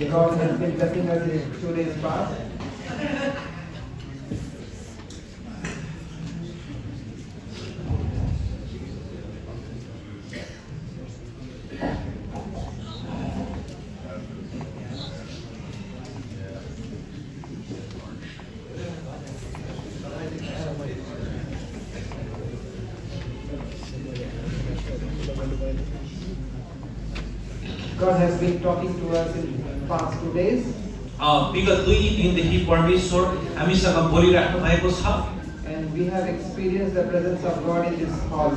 God has been blessing us in 2 days fast. God has been talking to us in past 2 days. विगत 2 दिनदेखि परमेश्वर हामीसँग बोलिराख्नु भएको छ And we have experienced the presence of God in this hall.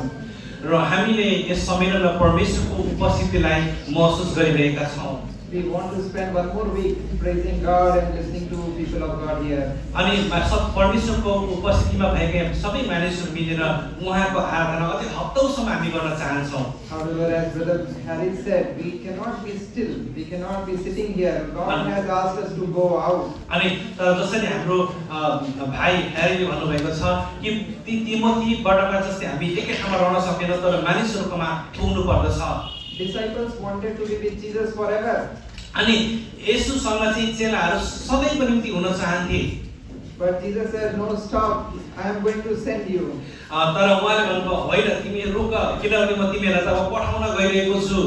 र हामीले यस सम्मेलनमा परमेश्वरको उपस्थितिलाई महसुस गरिरहेका छौं. We want to spend one more week praising God and listening to people of God here. अनि सब परमेश्वरको उपस्थितिमा भएका सबै मानिसहरू मिलेर उहाँको आराधना अझै हप्तौसम्म हामी गर्न चाहन्छौं. However, as Brother Harry said, we cannot be still. We cannot be sitting here. God has asked us to go out. अनि तर जसरी हाम्रो भाइ ह्यारीले भन्नुभएको छ कि तिमोथीबाट जस्तै हामी एकै ठाउँमा रहन सक्दैन तर मानिसहरूकोमा पुग्नु पर्दछ. Disciples wanted to be with Jesus forever. अनि येशूसँग चाहिँ चेलाहरू सधैँको निम्ति हुन चाहन्थे. But Jesus said, "No, stop. I am going to send you." तर उहाँले भन्नुभयो होइन तिमी रुक किनभने म तिमीलाई त पठाउन गइरहेको छु.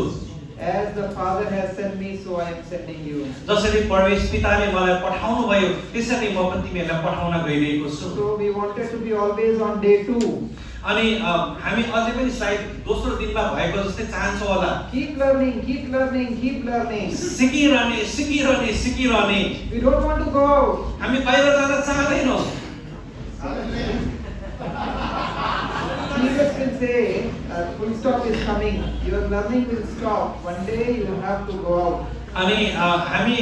As the Father has sent me, so I am sending you. जसरी परमेश्वर पिताले मलाई पठाउनु भयो त्यसरी म पनि तिमीहरूलाई पठाउन गइरहेको छु. So we wanted to be always on day 2. अनि हामी अझै पनि सायद दोस्रो दिनमा भएको जस्तै चाहन्छौँ होला. Keep learning, keep learning, keep learning. सिकिरहने सिकिरहने सिकिरहने. We don't want to go out. हामी बाहिर जान चाहदैनौँ. Jesus will say, full stop is coming. Your learning will stop. One day you have to go out. अनि हामी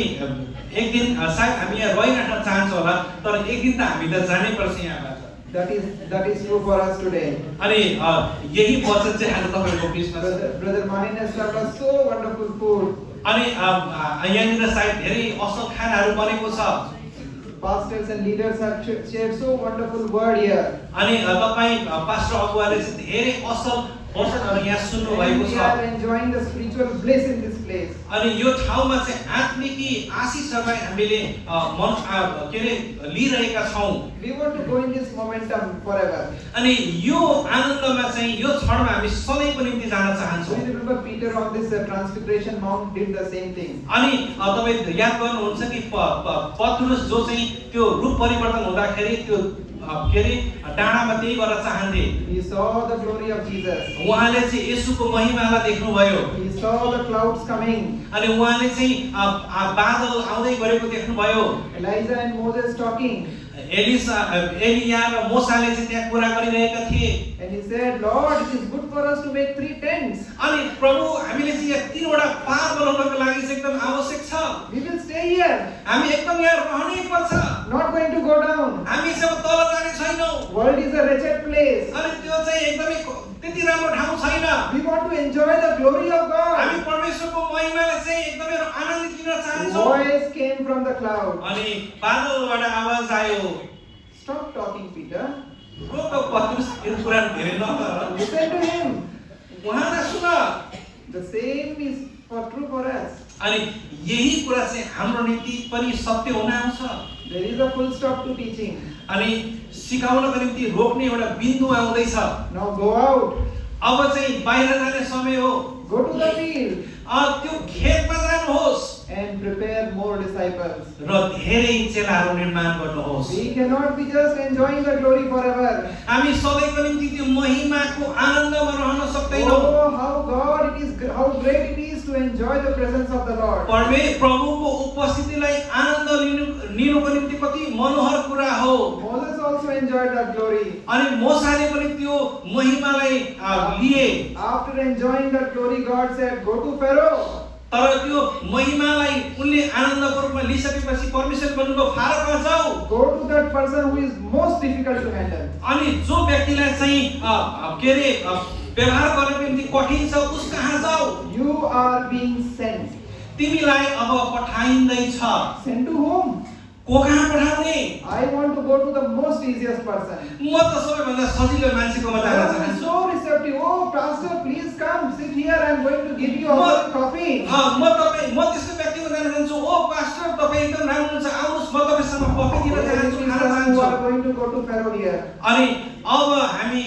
एक दिन सायद हामी यहाँ रहिरहन चाहन्छौँ होला तर एक दिन त हामी त जानै पर्छ यहाँबाट. That is true for us today. अनि यही वचन चाहिँ आज तपाईहरुको बिचमा छ. Brother Manin has served us so wonderful food. अनि यहाँनिर सायद धेरै असल खानाहरू बनेको छ. Pastors and leaders have shared so wonderful word here. अनि तपाई पास्टर अगुवाले चाहिँ धेरै असल वचनहरू यहाँ सुन्नु भएको छ. We are enjoying the spiritual bliss in this place. अनि यो ठाउँमा चाहिँ आत्मिकी आशीषहरूलाई हामीले मन के रे लिइरहेका छौं. We want to go in this momentum forever. अनि यो आनन्दमा चाहिँ यो क्षणमा हामी सधैँको निम्ति जान चाहन्छौँ. We remember Peter on this Transfiguration Mount did the same thing. अनि तपाई याद गर्नुहुन्छ कि पत्रुस जो चाहिँ त्यो रूप परिवर्तन हुँदाखेरि त्यो के रे डाँडामा त्यही गर्न चाहन्थे. He saw the glory of Jesus. उहाँले चाहिँ येशूको महिमालाई देख्नुभयो. He saw the clouds coming. अनि उहाँले चाहिँ बादल आउँदै गरेको देख्नुभयो. Elijah and Moses talking. Elia र मोसाले चाहिँ त्यहाँ कुरा गरिरहेका थिए. And he said, "Lord, it is good for us to make 3 tents." अनि प्रभु हामीले चाहिँ यहाँ 3वटा पार बनाउनको लागि चाहिँ एकदम आवश्यक छ. We will stay here. हामी एकदम यहाँ रहनै पर्छ. Not going to go down. हामी चाहिँ तल जाने छैनौं. World is a wretched place. अनि त्यो चाहिँ एकदमै त्यति राम्रो ठाउँ छैन. We want to enjoy the glory of God. हामी परमेश्वरको महिमालाई चाहिँ एकदमै आनन्दित लिन चाहन्छौँ. Voice came from the cloud. अनि बादलबाट आवाज आयो. Stop talking, Peter. रोक पत्रुस यो कुरा धेरै नगर. Listen to him. उहाँलाई सुन. The same is true for us. अनि यही कुरा चाहिँ हाम्रो निम्ति पनि सत्य हुन आउँछ. There is a full stop to teaching. अनि सिकाउनको निम्ति रोक्ने एउटा बिन्दु आउँदैछ. Now go out. अब चाहिँ बाहिर जाने समय हो. Go to the field. त्यो खेतमा जानुहोस्. And prepare more disciples. र धेरै चेलाहरू निर्माण गर्नुहोस्. We cannot be just enjoying the glory forever. हामी सबैको निम्ति त्यो महिमाको आनन्दमा रहन सक्दैनौँ. Oh, how great it is to enjoy the presence of the Lord. प्रभुको उपस्थितिलाई आनन्द लिनुको निम्ति कति मनोहर कुरा हो. Moses also enjoyed that glory. अनि मोसाले पनि त्यो महिमालाई लिए. After enjoying that glory, God said, "Go to Pharaoh." तर त्यो महिमालाई उनले आनन्दको रूपमा लिइसकेपछि परमेश्वर भन्नुभयो फारोमा जाऊ. Go to that person who is most difficult to handle. अनि जो व्यक्तिलाई चाहिँ के रे व्यवहार गर्नको निम्ति कठिन छ उस कहाँ जाऊ. You are being sent. तिमीलाई अब पठाइँदैछ. Sent to whom? को कहाँ पठाउने? I want to go to the most easiest person. म त सबैभन्दा सजिलो मान्छेकोमा जान चाहन्छु. So receptive. Oh, pastor, please come sit here. I am going to give you a coffee. म त्यस्तो व्यक्तिको जान जान्छु, ओ पास्टर तपाईँ एकदम राम्रो हुनुहुन्छ, आउनुहोस् म तपाईँसँग कफी दिन चाहन्छु, There खाना are some who चाहन्छु। are going to go to Pharaoh here. अनि अब हामी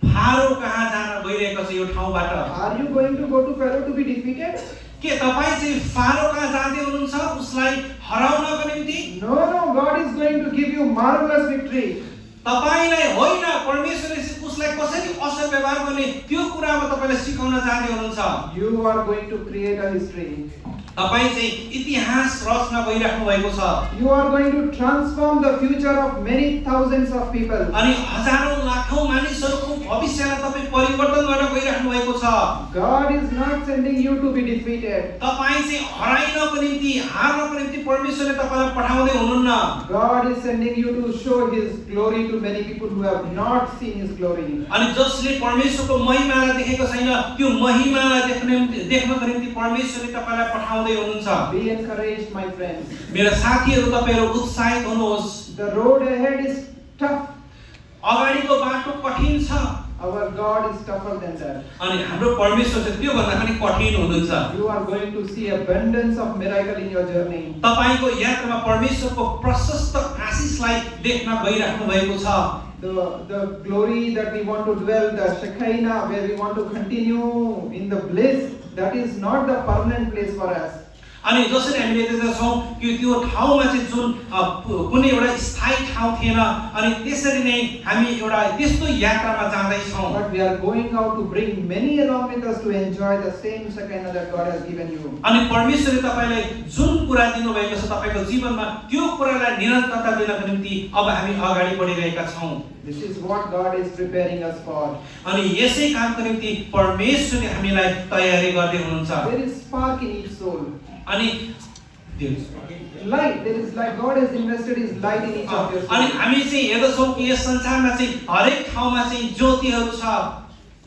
फारो कहाँ जान गइरहेको छ यो ठाउँबाट? Are you going to go to Pharaoh to be defeated? के तपाईँ चाहिँ फारो कहाँ जाँदै हुनुहुन्छ उसलाई हराउनको निम्ति? No, no, God is going to give you marvelous victory. तपाईलाई होइन, परमेश्वरले उसलाई कसरी असल व्यवहार गर्ने त्यो कुरामा तपाईलाई सिकाउन जाँदै हुनुहुन्छ। You are going to create a history. तपाईँ चाहिँ इतिहास रचना गरिराख्नु भएको छ। You are going to transform the future of many thousands of people. अनि हजारौं लाखौं मानिसहरूको भविष्यलाई तपाईँ परिवर्तन गर्न गइराख्नु भएको छ। God is not sending you to be defeated. तपाईँ चाहिँ हराइनको निम्ति, हार्नको निम्ति परमेश्वरले तपाईलाई पठाउँदै हुनुहुन्न। God is sending you to show His glory to many people who have not seen His glory. अनि जसले परमेश्वरको महिमालाई देखेको छैन त्यो महिमालाई देख्नको निम्ति परमेश्वरले तपाईलाई पठाउँदै हुनुहुन्छ। Be encouraged, my friends. मेरा साथीहरू तपाईहरु उत्साहित हुनुहोस्। The road ahead is tough. अगाडिको बाटो कठिन छ। Our God is tougher than that. अनि हाम्रो परमेश्वर चाहिँ त्यो भन्दा पनि कठिन हुनुहुन्छ। You are going to see abundance of miracle in your journey. तपाईको यात्रामा परमेश्वरको प्रशस्त आशीषलाई देख्न गइराख्नु भएको छ। The glory that we want to dwell, the Shekinah where we want to continue in the bliss, that is not the permanent place for us. अनि जसरी हामीले देख्दछौं कि त्यो ठाउँमा चाहिँ जुन कुनै एउटा स्थायी ठाउँ थिएन अनि त्यसरी नै हामी एउटा त्यस्तो यात्रामा जाँदै छौं। But we are going out to bring many along with us to enjoy the same Shekinah that God has given you. अनि परमेश्वरले तपाईलाई जुन कुरा दिनु भएको छ तपाईको जीवनमा त्यो कुरालाई निरन्तरता दिनको निम्ति अब हामी अगाडि बढिरहेका छौं। This is what God is preparing us for. अनि यसै कामको निम्ति परमेश्वरले हामीलाई तयारी गर्दै हुनुहुन्छ। There is spark in each soul. अनि Light, there is light. God has invested His light in each of your अनि souls. हामी चाहिँ हेर्दछौं कि यस संसारमा चाहिँ हरेक ठाउँमा चाहिँ ज्योतिहरू छ।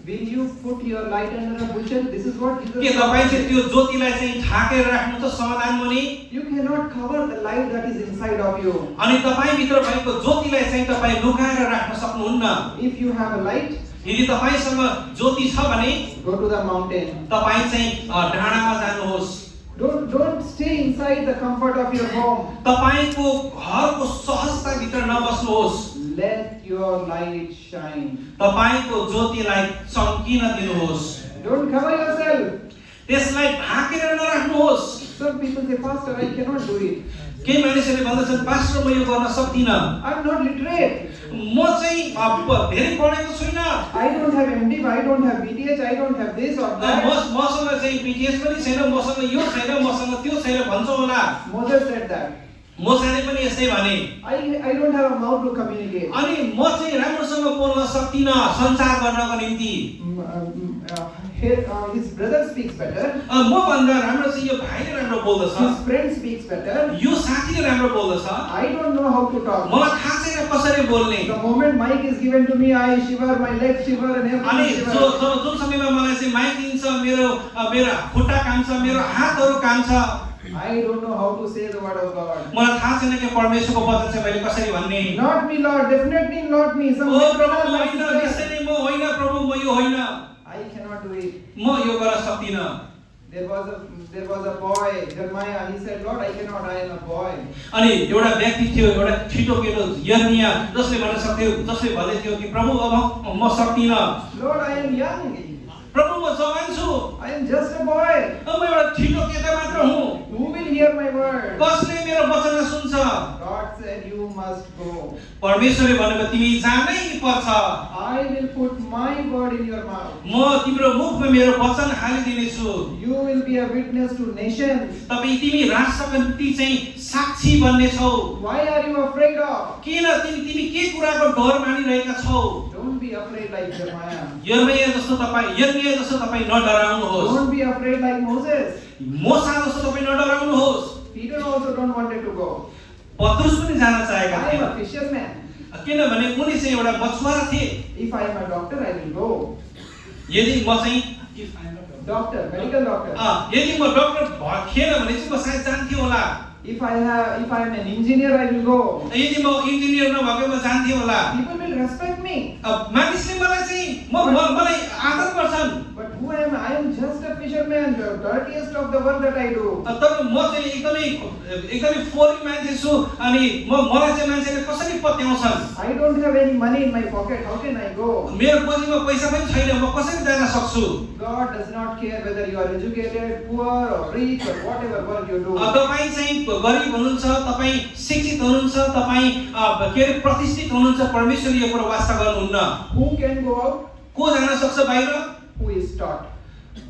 Will you put your light under a bushel? This is what Jesus के तपाईँ चाहिँ त्यो ज्योतिलाई चाहिँ ढाकेर राख्नु त समाधान मुनि? You cannot cover the light that is inside of you. अनि तपाईँ भित्र भएको ज्योतिलाई चाहिँ तपाईँ लुकाएर राख्न सक्नुहुन्न। If you have a light, यदि तपाईसँग ज्योति छ भने go to the mountain. तपाईँ चाहिँ डाँडामा जानुहोस्। Don't stay inside the comfort of your home. तपाईको घरको सहजता भित्र नबस्नुहोस्। Let your light shine. तपाईको ज्योतिलाई चम्किन दिनुहोस्। Don't cover yourself. त्यसलाई ढाकेर नराख्नुहोस्। Some people say, Pastor, I cannot do it. केही मानिसहरूले भन्दछन् पास्टर म यो गर्न सक्दिनँ। I'm not literate. म चाहिँ धेरै पढेको छुइनँ। I don't have MD, I don't have BTH, I don't have this or that. मसँग चाहिँ बीटीएस पनि छैन, मसँग यो छैन, मसँग त्यो छैन भन्छ होला। Moses said that. मोसाले पनि यस्तै भने। I don't have a mouth to communicate. अनि म चाहिँ राम्रोसँग बोल्न सक्दिनँ सञ्चार गर्नको निम्ति। His brother speaks better. म भन्दा राम्रो चाहिँ यो भाइले राम्रो बोल्दछ। His friend speaks better. यो साथीले राम्रो बोल्दछ। I don't know how to talk. मलाई थाहा छैन कसरी बोल्ने। The moment mic is given to me, I shiver, my legs shiver and अनि everything जुन shiver. समयमा मलाई चाहिँ माइक दिन्छ मेरो खुट्टा काम्छ, मेरो हातहरू काम्छ। I don't know how to say the word of God. मलाई थाहा छैन कि परमेश्वरको वचन चाहिँ मैले कसरी भन्ने। Not me, Lord, definitely not me. Some oh people प्रभु are म like होइन, this. निश्चय नै म होइन प्रभु म यो होइन। I cannot do it. म यो गर्न सक्दिनँ। There was a boy, Jeremiah, he said, Lord, I cannot, I am a boy. अनि एउटा व्यक्ति थियो, एउटा छिटो केटो यर्मिया जसले भन्न सक्थ्यो, जसले भन्दै थियो कि प्रभु अब म सक्दिनँ। Lord, I am young. प्रभु म जवान छु। I am just a boy. म एउटा छिटो केटा मात्र हुँ। Who will hear my word? कसले मेरो वचन सुन्छ? God said, you must go. परमेश्वरले भनेको तिमी जानै पर्छ। I will put my word in your mouth. म तिम्रो मुखमा मेरो वचन हालिदिनेछु। You will be a witness to nations. तिमी राष्ट्रको निम्ति चाहिँ साक्षी बन्नेछौ। Why are you afraid of? किन तिमी के कुराको डर मानिरहेका छौ? Don't be afraid like Jeremiah. यर्मिया जस्तो तपाईँ नडराउनुहोस्। Don't be afraid like Moses. मोसा जस्तो तपाईँ नडराउनुहोस्। Peter also don't wanted to go. पत्रुस पनि जान चाहेका I am थिए। a fisherman. किनभने उनी चाहिँ एउटा मछुवारा थिए। If I am a doctor, I will go. यदि म चाहिँ Doctor, medical doctor. यदि म डाक्टर थिएन भने चाहिँ म सायद जान्थे होला। If I am an engineer, I will go. यदि म इन्जिनियर नभएको म जान्थे होला। People will respect me. मानिसले मलाई चाहिँ मलाई आदर गर्छन्। But who am I? I am just a fisherman, the dirtiest of the work that I do. तर म चाहिँ एकदमै फोरी मान्छे छु अनि मलाई चाहिँ मान्छेले कसरी पत्याउँछन्? I don't have any money in my pocket. How can I go? मेरो गोजीमा पैसा पनि छैन, म कसरी जान सक्छु? God does not care whether you are educated, poor or rich or whatever work you do. तपाईँ चाहिँ गरिब हुनुहुन्छ, तपाईँ शिक्षित हुनुहुन्छ, तपाईँ के अरे प्रतिष्ठित हुनुहुन्छ, परमेश्वरले यो कुरा वास्ता गर्नुहुन्न। Who can go out? को जान सक्छ बाहिर? Who is taught?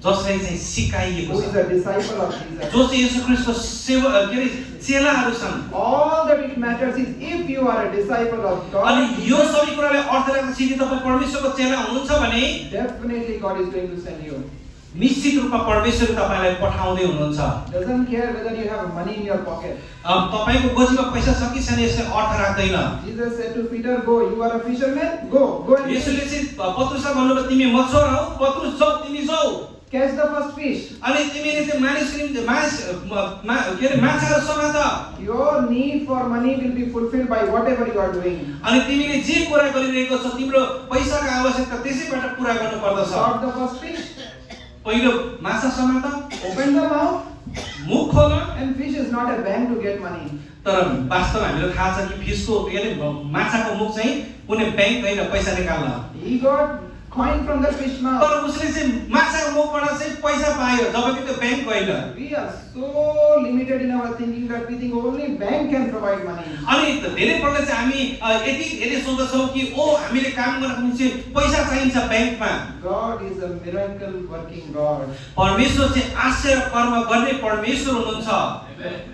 जसलाई चाहिँ सिकाइएको Who is छ, a disciple of Jesus? जो चाहिँ येशू ख्रीष्टको सेवा के अरे चेलाहरू छन्। All that it matters is if you are a disciple of God, अनि यो सबै कुराले अर्थ राख्दछ कि तपाईँ परमेश्वरको चेला हुनुहुन्छ भने definitely God is going to send you. निश्चित रूपमा परमेश्वरले तपाईलाई पठाउँदै हुनुहुन्छ। Doesn't care whether you have money in your pocket. तपाईको गोजीमा पैसा छ कि छैन यसले अर्थ राख्दैन। Jesus said to Peter, "Go. You are a fisherman. Go and येशूले चाहिँ पत्रुसलाई भन्नुभयो तिमी मछुवारा हौ, पत्रुस जाऊ, तिमी जाऊ। catch the first fish." अनि तिमीले चाहिँ के अरे माछाहरू समात। Your need for money will be fulfilled by whatever you are doing. अनि तिमीले जे कुरा गरिरहेको छौ तिम्रो पैसाको आवश्यकता त्यसैबाट पूरा गर्नु पर्दछ। Caught the first fish. पहिलो माछा समात, Open the mouth. मुख खोल। And fish is not a bank to get money. तर वास्तवमा हामीलाई थाहा छ कि फिसको के अरे माछाको मुख चाहिँ कुनै ब्याङ्क होइन पैसा निकाल्न। He got coin from the fish mouth. तर उसले चाहिँ माछाको मुखबाट चाहिँ पैसा पायो जबकि त्यो ब्याङ्क होइन। We are so limited in our thinking that we think only bank can provide money. अनि धेरै पल्ट चाहिँ हामी यति धेरै सोच्दछौँ कि ओ हामीले काम गर्नको निम्ति पैसा चाहिन्छ ब्याङ्कमा। God is a miracle working God. परमेश्वर चाहिँ आश्चर्य कर्म गर्ने परमेश्वर हुनुहुन्छ।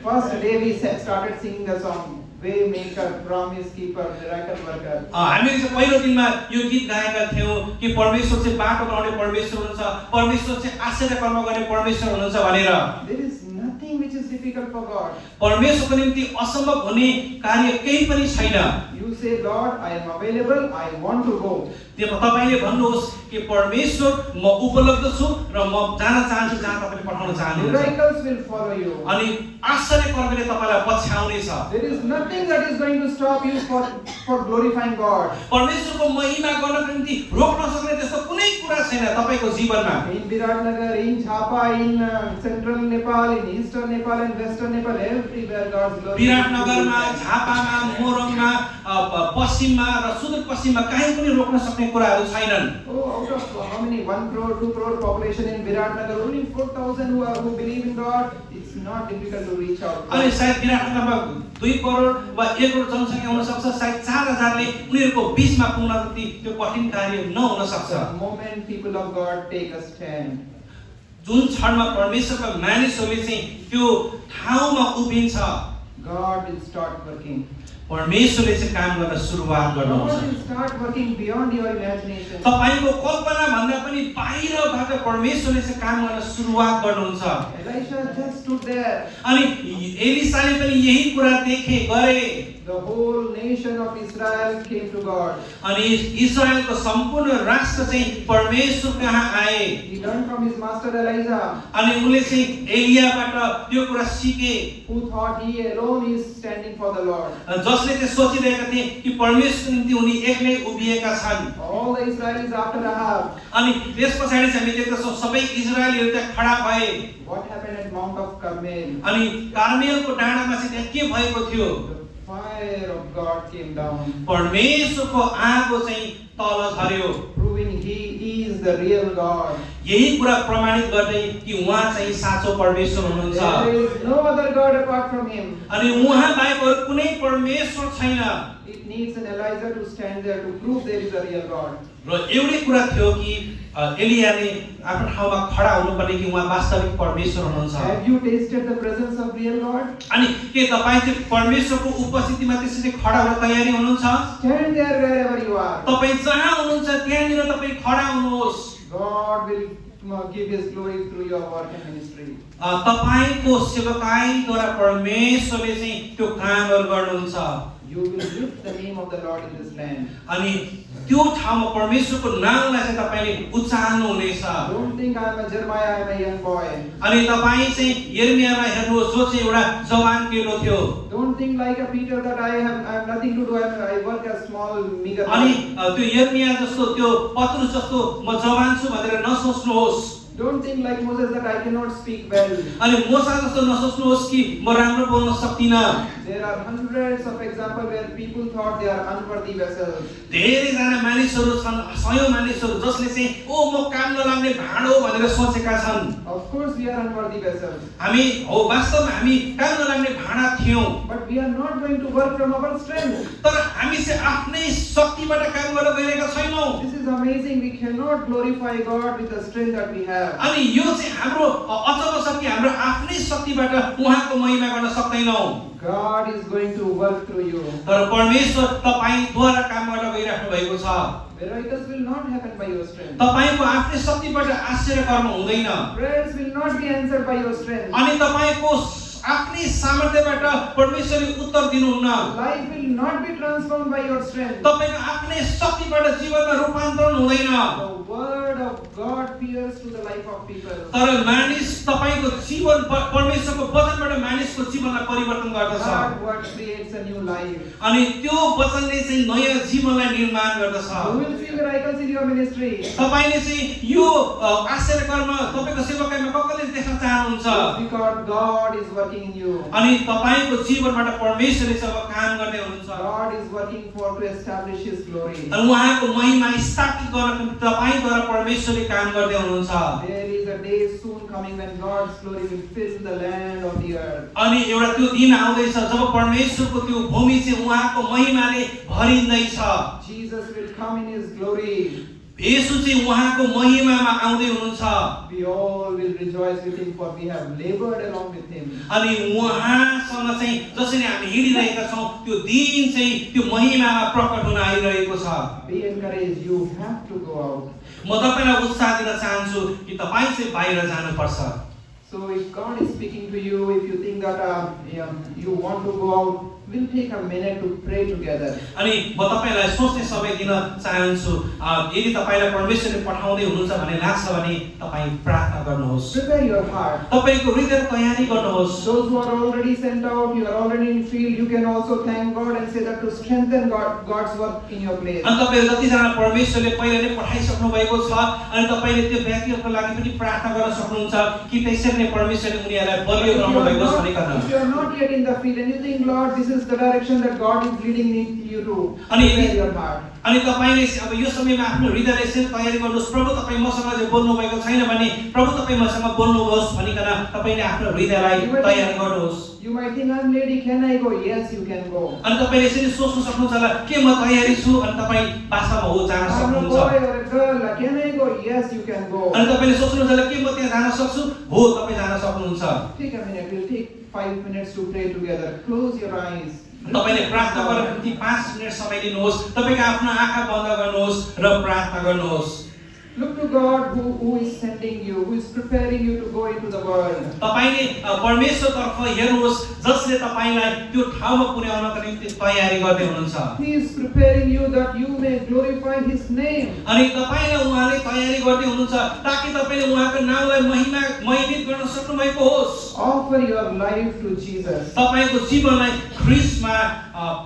First day we started singing the song, Waymaker, Promise Keeper, Miracle Worker. हामीले चाहिँ पहिलो दिनमा यो गीत गाएका थियौँ कि परमेश्वर चाहिँ बाटो बनाउने परमेश्वर हुनुहुन्छ, परमेश्वर चाहिँ आश्चर्य कर्म गर्ने परमेश्वर हुनुहुन्छ भनेर। There is nothing which is difficult for God. परमेश्वरको निम्ति असम्भव हुने कार्य केही पनि छैन। You say, Lord, I am available, I want to go. तपाईले भन्नुहोस् कि परमेश्वर म उपलब्ध छु र म जान चाहन्छु जहाँ तपाईले पठाउन चाहनुहुन्छ। Miracles will follow you. अनि आश्चर्य कर्मले तपाईलाई पछ्याउने छ। There is nothing that is going to stop you for glorifying God. परमेश्वरको महिमा गर्नको निम्ति रोक्न सक्ने त्यस्तो कुनै कुरा छैन तपाईको जीवनमा। In Viratnagar, in Chapa, in central Nepal, in eastern Nepal and western Nepal, everywhere God's glory. विराटनगरमा, झापामा, मोरङमा, पश्चिममा र सुदूरपश्चिममा कहीँ पनि रोक्न सक्ने कुराहरू छैनन्। Oh, out of how many? 1 crore, 2 crore population in Viratnagar, only 4,000 who believe in God. It's not difficult to reach out. अनि सायद विराटनगरमा 2 करोड वा 1 करोड जनसङ्ख्या हुन सक्छ, सायद 4,000 ले उनीहरुको बीचमा पुग्न जति त्यो कठिन कार्य नहुन सक्छ। The moment people of God take a stand, जुन क्षणमा परमेश्वरका मानिसहरूले चाहिँ त्यो ठाउँमा उभिन्छ, God will start working. परमेश्वरले चाहिँ काम गर्न सुरुवात God गर्नुहुन्छ। will start working beyond your imagination. तपाईको कल्पना भन्दा पनि बाहिरबाट परमेश्वरले चाहिँ काम गर्न सुरुवात गर्नुहुन्छ। Elisha just stood there. अनि एलिसाले पनि यही कुरा देखे गरे। The whole nation of Israel came to God. अनि इस्रायलको सम्पूर्ण राष्ट्र चाहिँ परमेश्वर कहाँ आए। He learned from his master Elijah, अनि उनले चाहिँ एलियाबाट त्यो कुरा सिके, who thought he alone is standing for the Lord. जसले चाहिँ सोचिरहेका थिए कि परमेश्वरको निम्ति उनी एक्लै उभिएका छन्। All the Israelis after Ahab. अनि त्यसपछि चाहिँ हामी देख्दछौँ सबै इजरायलीहरू त्यहाँ खडा भए। What happened at Mount of Carmel? अनि कार्मेलको डाँडामा चाहिँ त्यहाँ के भएको थियो? The fire of God came down, परमेश्वरको आगो चाहिँ तल झर्यो, proving He is the real God. यही कुरा प्रमाणित गर्दै कि उहाँ चाहिँ साँचो परमेश्वर हुनुहुन्छ। There is no other God apart from Him. अनि उहाँ बाहेक अरू कुनै परमेश्वर छैन। It needs an Elijah to stand there to prove there is a real God. र एउटै कुरा थियो कि एलियाले आफ्नो ठाउँमा खडा हुनुपर्ने कि उहाँ वास्तविक परमेश्वर हुनुहुन्छ। Have you tasted the presence of real God? अनि के तपाईँ चाहिँ परमेश्वरको उपस्थितिमा त्यसरी खडा हुन तयारी हुनुहुन्छ? Stand there wherever you are. तपाईँ जहाँ हुनुहुन्छ त्यहाँनिर तपाईँ खडा हुनुहोस्। God will give His glory through your work and ministry. तपाईको सेवकाईद्वारा परमेश्वरले चाहिँ त्यो कामहरू गर्नुहुन्छ। You will lift the name of the Lord in this land. अनि त्यो ठाउँमा परमेश्वरको नामलाई चाहिँ तपाईले उच्चार्नु हुनेछ। Don't think I am a Jeremiah, I am a young boy. अनि तपाईँ चाहिँ यिर्मियालाई हेर्नुहोस् जो चाहिँ एउटा जवान केटो थियो। Don't think like a Peter that I have nothing to do. I work as small meager. अनि त्यो यिर्मिया जस्तो त्यो पत्रुस जस्तो म जवान छु भनेर नसोच्नुहोस्। Don't think like Moses that I cannot speak well. अनि मोसा जस्तो नसोच्नुहोस् कि म राम्रो बोल्न सक्दिनँ। There are hundreds of examples where people thought they are unworthy vessels. धेरैजना मानिसहरू छन्, सयौं मानिसहरू जसले चाहिँ ओ म काम नलाग्ने भाँडो भनेर सोचेका छन्। Of course we are unworthy vessels. हामी हो वास्तवमा हामी काम नलाग्ने भाँडा थियौं। But we are not going to work from our strength. तर हामी चाहिँ आफ्नै शक्तिबाट काम गर्न गइरहेका छैनौं। This is amazing. We cannot glorify God with the strength that we have. अनि यो चाहिँ हाम्रो अचम्म छ कि हाम्रो आफ्नै शक्तिबाट उहाँको महिमा गर्न सक्दैनौं। God is going to work through you. तर परमेश्वर तपाईद्वारा काम गर्न गइराख्नु भएको छ। Miracles will not happen by your strength. तपाईको आफ्नै शक्तिबाट आश्चर्य कर्म हुँदैन। Prayers will not be answered by your strength. अनि तपाईको आफ्नै सामर्थ्यबाट परमेश्वरले उत्तर दिनुहुन्न। Life will not be transformed by your strength. तपाईको आफ्नै शक्तिबाट जीवनमा रूपान्तरण हुँदैन। The word of God pierces to the life of people. तर मानिस तपाईको जीवन परमेश्वरको वचनबाट मानिसको जीवनलाई परिवर्तन गर्दछ। That word creates a new life. अनि त्यो वचनले चाहिँ नयाँ जीवनलाई निर्माण गर्दछ। You will see miracles in your ministry. तपाईले चाहिँ यो आश्चर्य कर्म तपाईको सेवाकाईमा कहिले देख्न चाहनुहुन्छ? Because God is working in you. अनि तपाईको जीवनबाट परमेश्वरले चाहिँ अब काम गर्दै हुनुहुन्छ। God is working to establish His glory. अनि उहाँको महिमा स्थापित गर्नको निम्ति तपाईद्वारा परमेश्वरले काम गर्दै हुनुहुन्छ। There is a day soon coming when God's glory will fill the land of the earth. अनि एउटा त्यो दिन आउँदैछ जब परमेश्वरको त्यो भूमि चाहिँ उहाँको महिमाले भरिँदैछ। Jesus will come in His glory. येशू चाहिँ उहाँको महिमामा आउँदै हुनुहुन्छ। We all will rejoice with Him, for we have labored along with Him. अनि उहाँसँग चाहिँ जसरी हामी हिँडिरहेका छौं त्यो दिन चाहिँ त्यो महिमामा प्रकट हुन आइरहेको छ। Be encouraged. You have to go out. म तपाईलाई उत्साह दिन चाहन्छु कि तपाई चाहिँ बाहिर जानुपर्छ। So if God is speaking to you, if you think that you want to go out, we'll take a minute to pray together. अनि म तपाईलाई सोच्ने समय दिन चाहन्छु। यदि तपाईलाई परमेश्वरले पठाउँदै हुनुहुन्छ भन्ने लाग्छ भने तपाई प्रार्थना गर्नुहोस्। Prepare your heart. तपाईको हृदय तयारी गर्नुहोस्। Those who are already sent out, you are already in field, you can also thank God and say that to strengthen God's work in your place. अनि तपाईहरु जतिजना परमेश्वरले पहिले नै पठाइसक्नु भएको छ अनि तपाईले त्यो व्यक्तिहरुको लागि पनि प्रार्थना गर्न सक्नुहुन्छ कि त्यसरी नै परमेश्वरले उनीहरुलाई बलियो बनाउनु भएको छ भनिकन। If you are not yet in the field and you think, Lord, this is the direction that God is leading you to, prepare your heart. अनि तपाईले अब यो समयमा आफ्नो हृदयले यसरी तयारी गर्नुहोस्। प्रभु तपाई मसँग जे बोल्नु भएको छैन भने प्रभु तपाई मसँग बोल्नुहोस् भनिकन तपाईले आफ्नो हृदयलाई तयारी गर्नुहोस्। You might think, I'm lady, can I go? Yes, you can go. अनि तपाईले यसरी सोच्नु सक्नुहुन्छ होला के म तयारी छु अनि तपाई वास्तवमा हो जान I'm a सक्नुहुन्छ। boy or a girl, can I go? Yes, you can go. अनि तपाईले सोच्नुहुन्छ होला के म त्यहाँ जान सक्छु? हो तपाई जान सक्नुहुन्छ। Take a minute. We'll take 5 minutes to pray together. Close your eyes. तपाईले प्रार्थना गर्न निम्ति 5 मिनेट समय दिनुहोस्। तपाईको आफ्नो आँखा बन्द गर्नुहोस् र प्रार्थना गर्नुहोस्। Look to God who is sending you, who is preparing you to go into the world. तपाईले परमेश्वरतर्फ हेर्नुहोस् जसले तपाईलाई त्यो ठाउँमा पुर्याउनको निम्ति तयारी गर्दै हुनुहुन्छ। He is preparing you that you may glorify His name. अनि तपाईलाई उहाँले तयारी गर्दै हुनुहुन्छ ताकि तपाईले उहाँको नामलाई महिमित गर्न सक्नु भएको होस्। Offer your life to Jesus. तपाईको जीवनलाई ख्रीष्टमा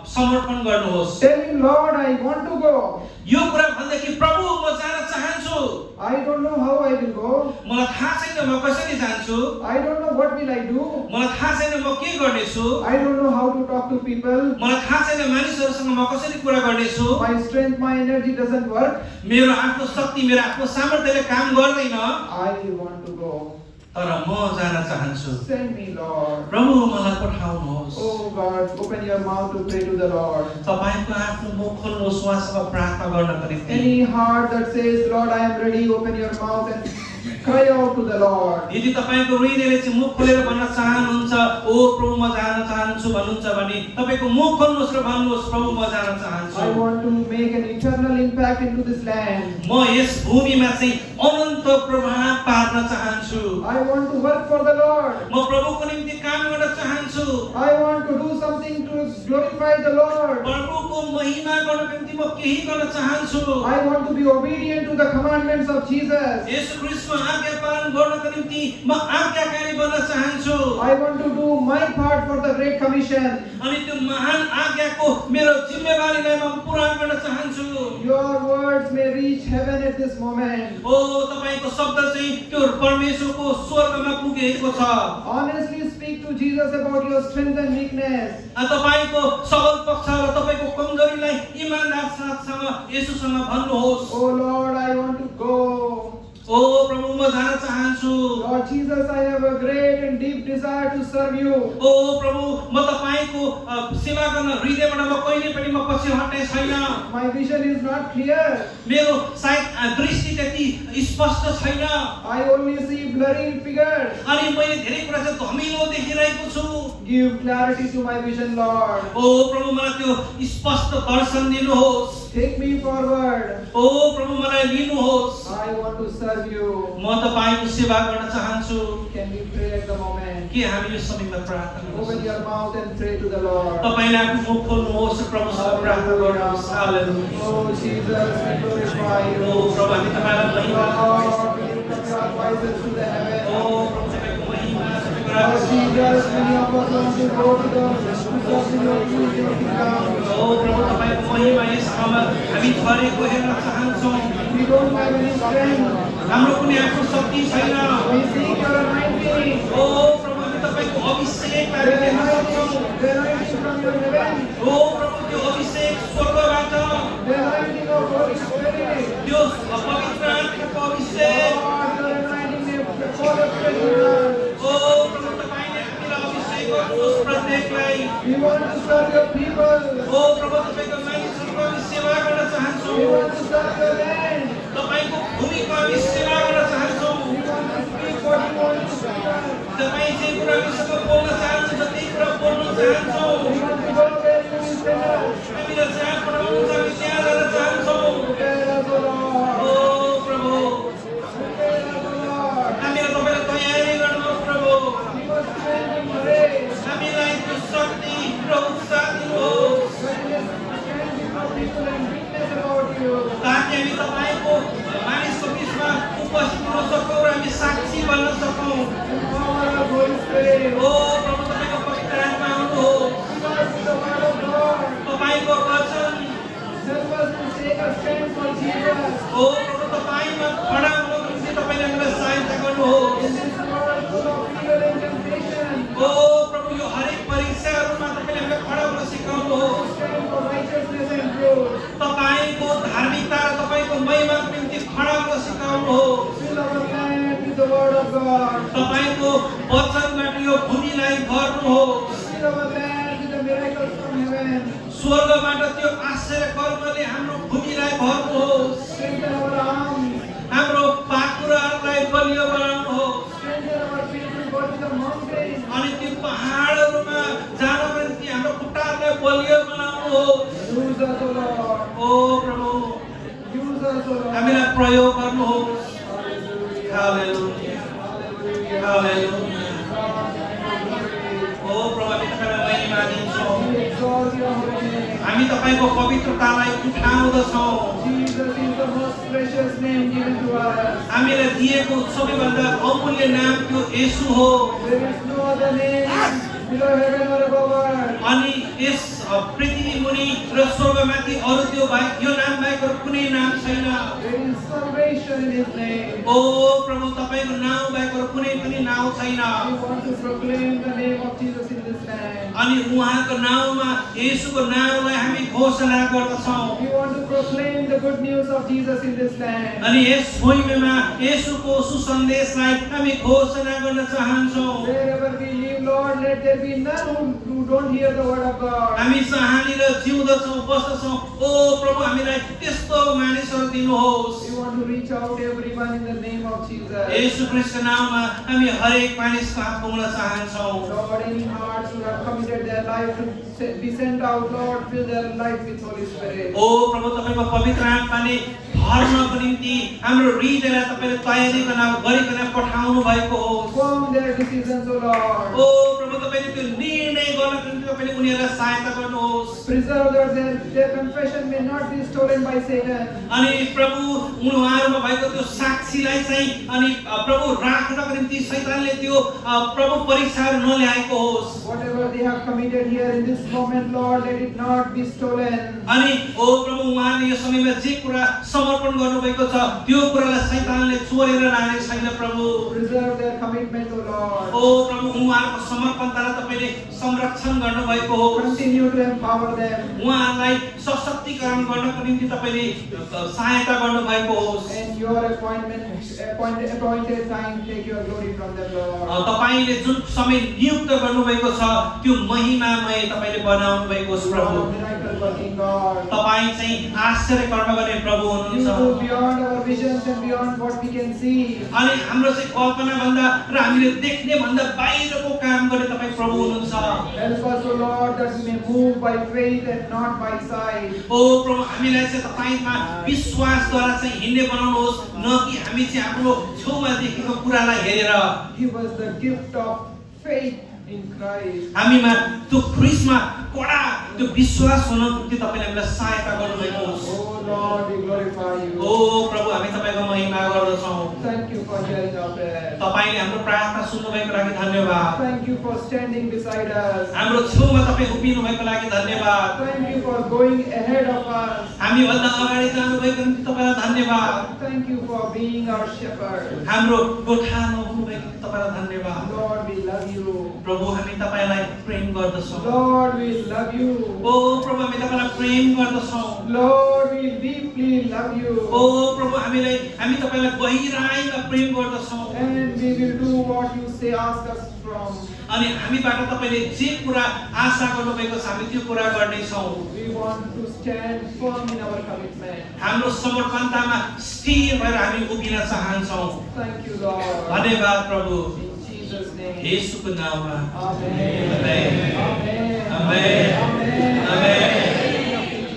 समर्पण गर्नुहोस्। Tell Him, Lord, I want to go. यो कुरा भन्दाखेरि प्रभु म जान चाहन्छु। I don't know how I will go. मलाई थाहा छैन म कसरी जान्छु। I don't know what will I do. मलाई थाहा छैन म के गर्नेछु। I don't know how to talk to people. मलाई थाहा छैन मानिसहरुसँग म कसरी कुरा गर्नेछु। My strength, my energy doesn't work. मेरो आफ्नो शक्ति मेरो आफ्नो सामर्थ्यले काम गर्दैन। I want to go. तर म जान चाहन्छु। Send me, Lord. प्रभु मलाई पठाउनुहोस्। Oh God, open your mouth to pray to the Lord. तपाईको आफ्नो मुख खोल्नुहोस् उहाँसँग प्रार्थना गर्नको निम्ति। Any heart that says, Lord, I am ready, open your mouth and cry out to the Lord. यदि तपाईको हृदयले चाहिँ मुख खोलेर भन्न चाहनुहुन्छ ओ प्रभु म जान चाहन्छु भन्नुहुन्छ भने तपाईको मुख खोल्नुहोस् र भन्नुहोस् प्रभु म जान I चाहन्छु। want to make an eternal impact into this land. म यस भूमिमा चाहिँ अनन्त प्रभाव पार्न चाहन्छु। I want to work for the Lord. म प्रभुको निम्ति काम गर्न चाहन्छु। I want to do something to glorify the Lord. महिमा गर्नको निम्ति म केही गर्न चाहन्छु। I want to be obedient to the commandments of Jesus. येशू ख्रीष्टको आज्ञा पालन गर्नको निम्ति म आज्ञाकारी बन्न चाहन्छु। I want to do my part for the Great Commission. अनि त्यो महान आज्ञाको मेरो जिम्मेवारीलाई म पूरा गर्न चाहन्छु। Your words may reach heaven at this moment. ओ तपाईको शब्द चाहिँ त्यो परमेश्वरको स्वर्गमा पुगेको छ। Honestly speak to Jesus about your strength and weakness. तपाईको सबल पक्ष र तपाईको कमजोरीलाई इमानदार साथसँग येशूसँग भन्नुहोस्। Oh Lord, I want to go. ओ प्रभु म जान चाहन्छु। Lord Jesus, I have a great and deep desire to serve you. ओ प्रभु म तपाईको सेवा गर्न हृदयबाट म कहिले पनि म पछि हट्ने छैन। My vision is not clear. मेरो सायद दृष्टि त्यति स्पष्ट छैन। I only see blurry figures. अनि मैले धेरै कुरा चाहिँ धमिलो देखिरहेको छु। Give clarity to my vision, Lord. ओ प्रभु मलाई त्यो स्पष्ट दर्शन दिनुहोस्। Take me forward. ओ प्रभु मलाई लिनुहोस्। I want to serve you. म तपाईको सेवा गर्न चाहन्छु। Can we pray at the moment? के हामी यो समयमा प्रार्थना Open गरौँ? your mouth and pray to the Lord. तपाईले आफ्नो मुख खोल्नुहोस् र प्रभुसँग प्रार्थना गर्नुहोस्। हालेलुया। Oh Jesus, we glorify you. ओ प्रभु हामी तपाईलाई महिमा Lord, we lift up our voices to the oh heavens. प्रभु तपाईको महिमा तपाईको Lord राज्य Jesus, many of us want to go to the because in your truth, your kingdom. ओ प्रभु तपाईको महिमा यस ठाउँमा हामी झरेको हेर्न चाहन्छौँ। We don't have any strength. हाम्रो कुनै आफ्नो शक्ति छैन। We seek your anointing. ओ प्रभु हामी तपाईको अभिषेकलाई The देख्न anointing, सक्छौँ। the anointing from your heaven. ओ प्रभु त्यो अभिषेक स्वर्गबाट The anointing of Holy Spirit. त्यो पवित्र आत्माको अभिषेक Lord, your anointing may fall afresh on us. ओ प्रभु तपाईले हामीलाई अभिषेक गर्नुहोस् प्रत्येकलाई। We want to serve your people. ओ प्रभु तपाईको मानिसहरूको हामी सेवा गर्न चाहन्छौँ। We want to serve your land. तपाईको भूमिको हामी सेवा गर्न चाहन्छौँ। We want to speak what you want to speak. तपाईँ जे कुरा हामीसँग बोल्न चाहनुहुन्छ त्यही कुरा बोल्न चाहन्छौँ। We want to go where you will send us. हामीलाई जहाँ पठाउनुहुन्छ हामी त्यहाँ जान चाहन्छौँ। Prepare us, O Lord. ओ प्रभु Prepare us, O Lord. हामीलाई तपाईँले तयारी गर्नुहोस् प्रभु। Give us strength and grace. हामीलाई त्यो शक्ति र उत्साह दिनुहोस् Strength of people and witness about you. ताकि हामी तपाईँको मानिसको बिचमा उपस्थित हुन सकौँ र हामी साक्षी बन्न सकौँ। Empower us, Holy Spirit. ओ प्रभु तपाईँको पवित्र आत्मा आउनुहोस्। Fill us with the word of God. तपाईँको वचन Help us to take a stand for Jesus. ओ प्रभु तपाईँमा खडा हुनको निम्ति तपाईँले हामीलाई सहायता गर्नुहोस्। In this world full of fear and temptation. ओ प्रभु यो हरेक परीक्षाहरूमा तपाईँले हामीलाई खडा हुन सिकाउनुहोस्। Stand for righteousness and truth. तपाईँको धार्मिकता र तपाईँको महिमाको निम्ति खडा हुन सिकाउनुहोस्। Fill our land with the word of God. तपाईँको वचनबाट यो भूमिलाई भर्नुहोस्। Fill our land with the miracles from heaven. स्वर्गबाट त्यो आश्चर्य कर्मले हाम्रो भूमिलाई भर्नुहोस्। Strengthen our arms. हाम्रो पाखुराहरूलाई बलियो बनाउनुहोस्। Strengthen our feet to go to the mountains. अनि ती पहाडहरूमा जानको निम्ति हाम्रो खुट्टाहरूलाई बलियो बनाउनुहोस्। Use us, O Lord. ओ प्रभु Use us, O Lord. हामीलाई प्रयोग गर्नुहोस्। Hallelujah. हालेलुया Hallelujah. हालेलुया। Lord, ओ प्रभु हामी तपाईँलाई महिमा दिन्छौँ। we exalt your holy name. हामी तपाईँको पवित्रतालाई उठाउँदछौँ। Jesus is the most precious name given to us. हामीलाई दिएको सबैभन्दा अमूल्य नाम त्यो येशू हो। There is no other name below heaven or above earth. अनि यस पृथ्वी मुनि र स्वर्गमाथि अरू त्यो बाहेक यो नाम बाहेक अरू कुनै नाम छैन। There is salvation in His name. ओ प्रभु तपाईँको नाउँ बाहेक अरू कुनै पनि नाउँ छैन। We want to proclaim the name of Jesus in this land. अनि उहाँको नाउँमा येशूको नाउँलाई हामी घोषणा गर्दछौँ। We want to proclaim the good news of Jesus in this land. अनि यस भूमिमा येशूको सुसन्देशलाई हामी घोषणा गर्न चाहन्छौँ। Wherever we live, Lord, let there be none who don't hear the word of God. हामी जहाँनिर जिउँदछौँ बस्दछौँ ओ प्रभु हामीलाई त्यस्तो मानिसहरू दिनुहोस्। We want to reach out everyone in the name of Jesus. येशू ख्रीष्टको नाममा हामी हरेक मानिसको हात पुग्न चाहन्छौँ। Lord, any hearts who have committed their life to be sent out, Lord, fill their life with Holy Spirit. ओ प्रभु तपाईँको पवित्र आत्माले भर्नको निम्ति हाम्रो हृदयलाई तपाईँले तयारी गरिकन पठाउनु भएको हो। Form their decisions, O Lord. ओ प्रभु तपाईँले त्यो निर्णय गर्नको निम्ति तपाईले उनीहरूलाई सहायता गर्नुहोस्। Preserve their confession may not be stolen by Satan. अनि प्रभु उहाँहरुमा भएको त्यो साक्षीलाई चाहिँ अनि प्रभु राख्नको निम्ति शैतानले त्यो प्रभु परीक्षाहरु नल्याएको होस्। Whatever they have committed here in this moment, Lord, let it not be stolen. अनि ओ प्रभु उहाँले यो समयमा जे कुरा समर्पण गर्नुभएको छ त्यो कुरालाई शैतानले चोरेर लाने छैन प्रभु। Preserve their commitment, O Lord. ओ प्रभु उहाँहरुको समर्पणतालाई तपाईले संरक्षण गर्नुभएको हो। Continue to empower them. उहाँलाई सशक्तिकरण गर्नको निम्ति तपाईले सहायता गर्नुभएको होस्। And your appointed time, take your glory from them, Lord. तपाईले जुन समय नियुक्त गर्नुभएको छ त्यो महिमामय तपाईले बनाउनु भएको छ You प्रभु। are a miracle working God. तपाई चाहिँ आश्चर्य कर्म गर्ने प्रभु You हुनुहुन्छ। go beyond our visions and beyond what we can see. अनि हाम्रो चाहिँ कल्पना भन्दा र हामीले देख्ने भन्दा बाहिरको काम गर्ने तपाई प्रभु हुनुहुन्छ। Help us, O Lord, that we may move by faith and not by sight. ओ प्रभु हामीलाई चाहिँ तपाईमा विश्वासद्वारा चाहिँ हिँड्ने बनाउनुहोस्, न कि हामी चाहिँ हाम्रो छेउमा देखेको कुरालाई हेरेर। Give us the gift of faith in Christ. हामीमा त्यो ख्रिस्टमा कडा त्यो विश्वास हुन निम्ति तपाईले हामीलाई सहायता गर्नुभएको होस्। Oh Lord, we glorify you. ओ प्रभु हामी तपाईको महिमा गर्दछौँ। Thank you for hearing our prayer. तपाईले हाम्रो प्रार्थना सुन्नुभएको लागि धन्यवाद। Thank you for standing beside us. हाम्रो छेउमा तपाई उभिनु भएको लागि धन्यवाद। Thank you for going ahead of us. हामी भन्दा अगाडि जानुभएको निम्ति तपाईलाई धन्यवाद। Thank you for being our shepherd. हाम्रो गोठामा हुनुभएको निम्ति तपाईलाई धन्यवाद। Lord, we love you. प्रभु हामी तपाईलाई प्रेम गर्दछौँ। Lord, we love you. ओ प्रभु हामी तपाईलाई प्रेम गर्दछौँ। Lord, we deeply love you. ओ प्रभु हामी तपाईलाई गहिराईमा प्रेम गर्दछौँ। And we will do what you say, ask us from. अनि हामीबाट तपाईले जे कुरा आशा गर्नुभएको छ हामी त्यो कुरा गर्नेछौँ। We want to stand firm in our commitment. हाम्रो समर्पणतामा स्थिर भएर हामी उभिन चाहन्छौँ। Thank you, Lord. धन्यवाद प्रभु। In Jesus' name. येशूको नाममा Amen. Amen. Amen. Amen. Amen. Amen.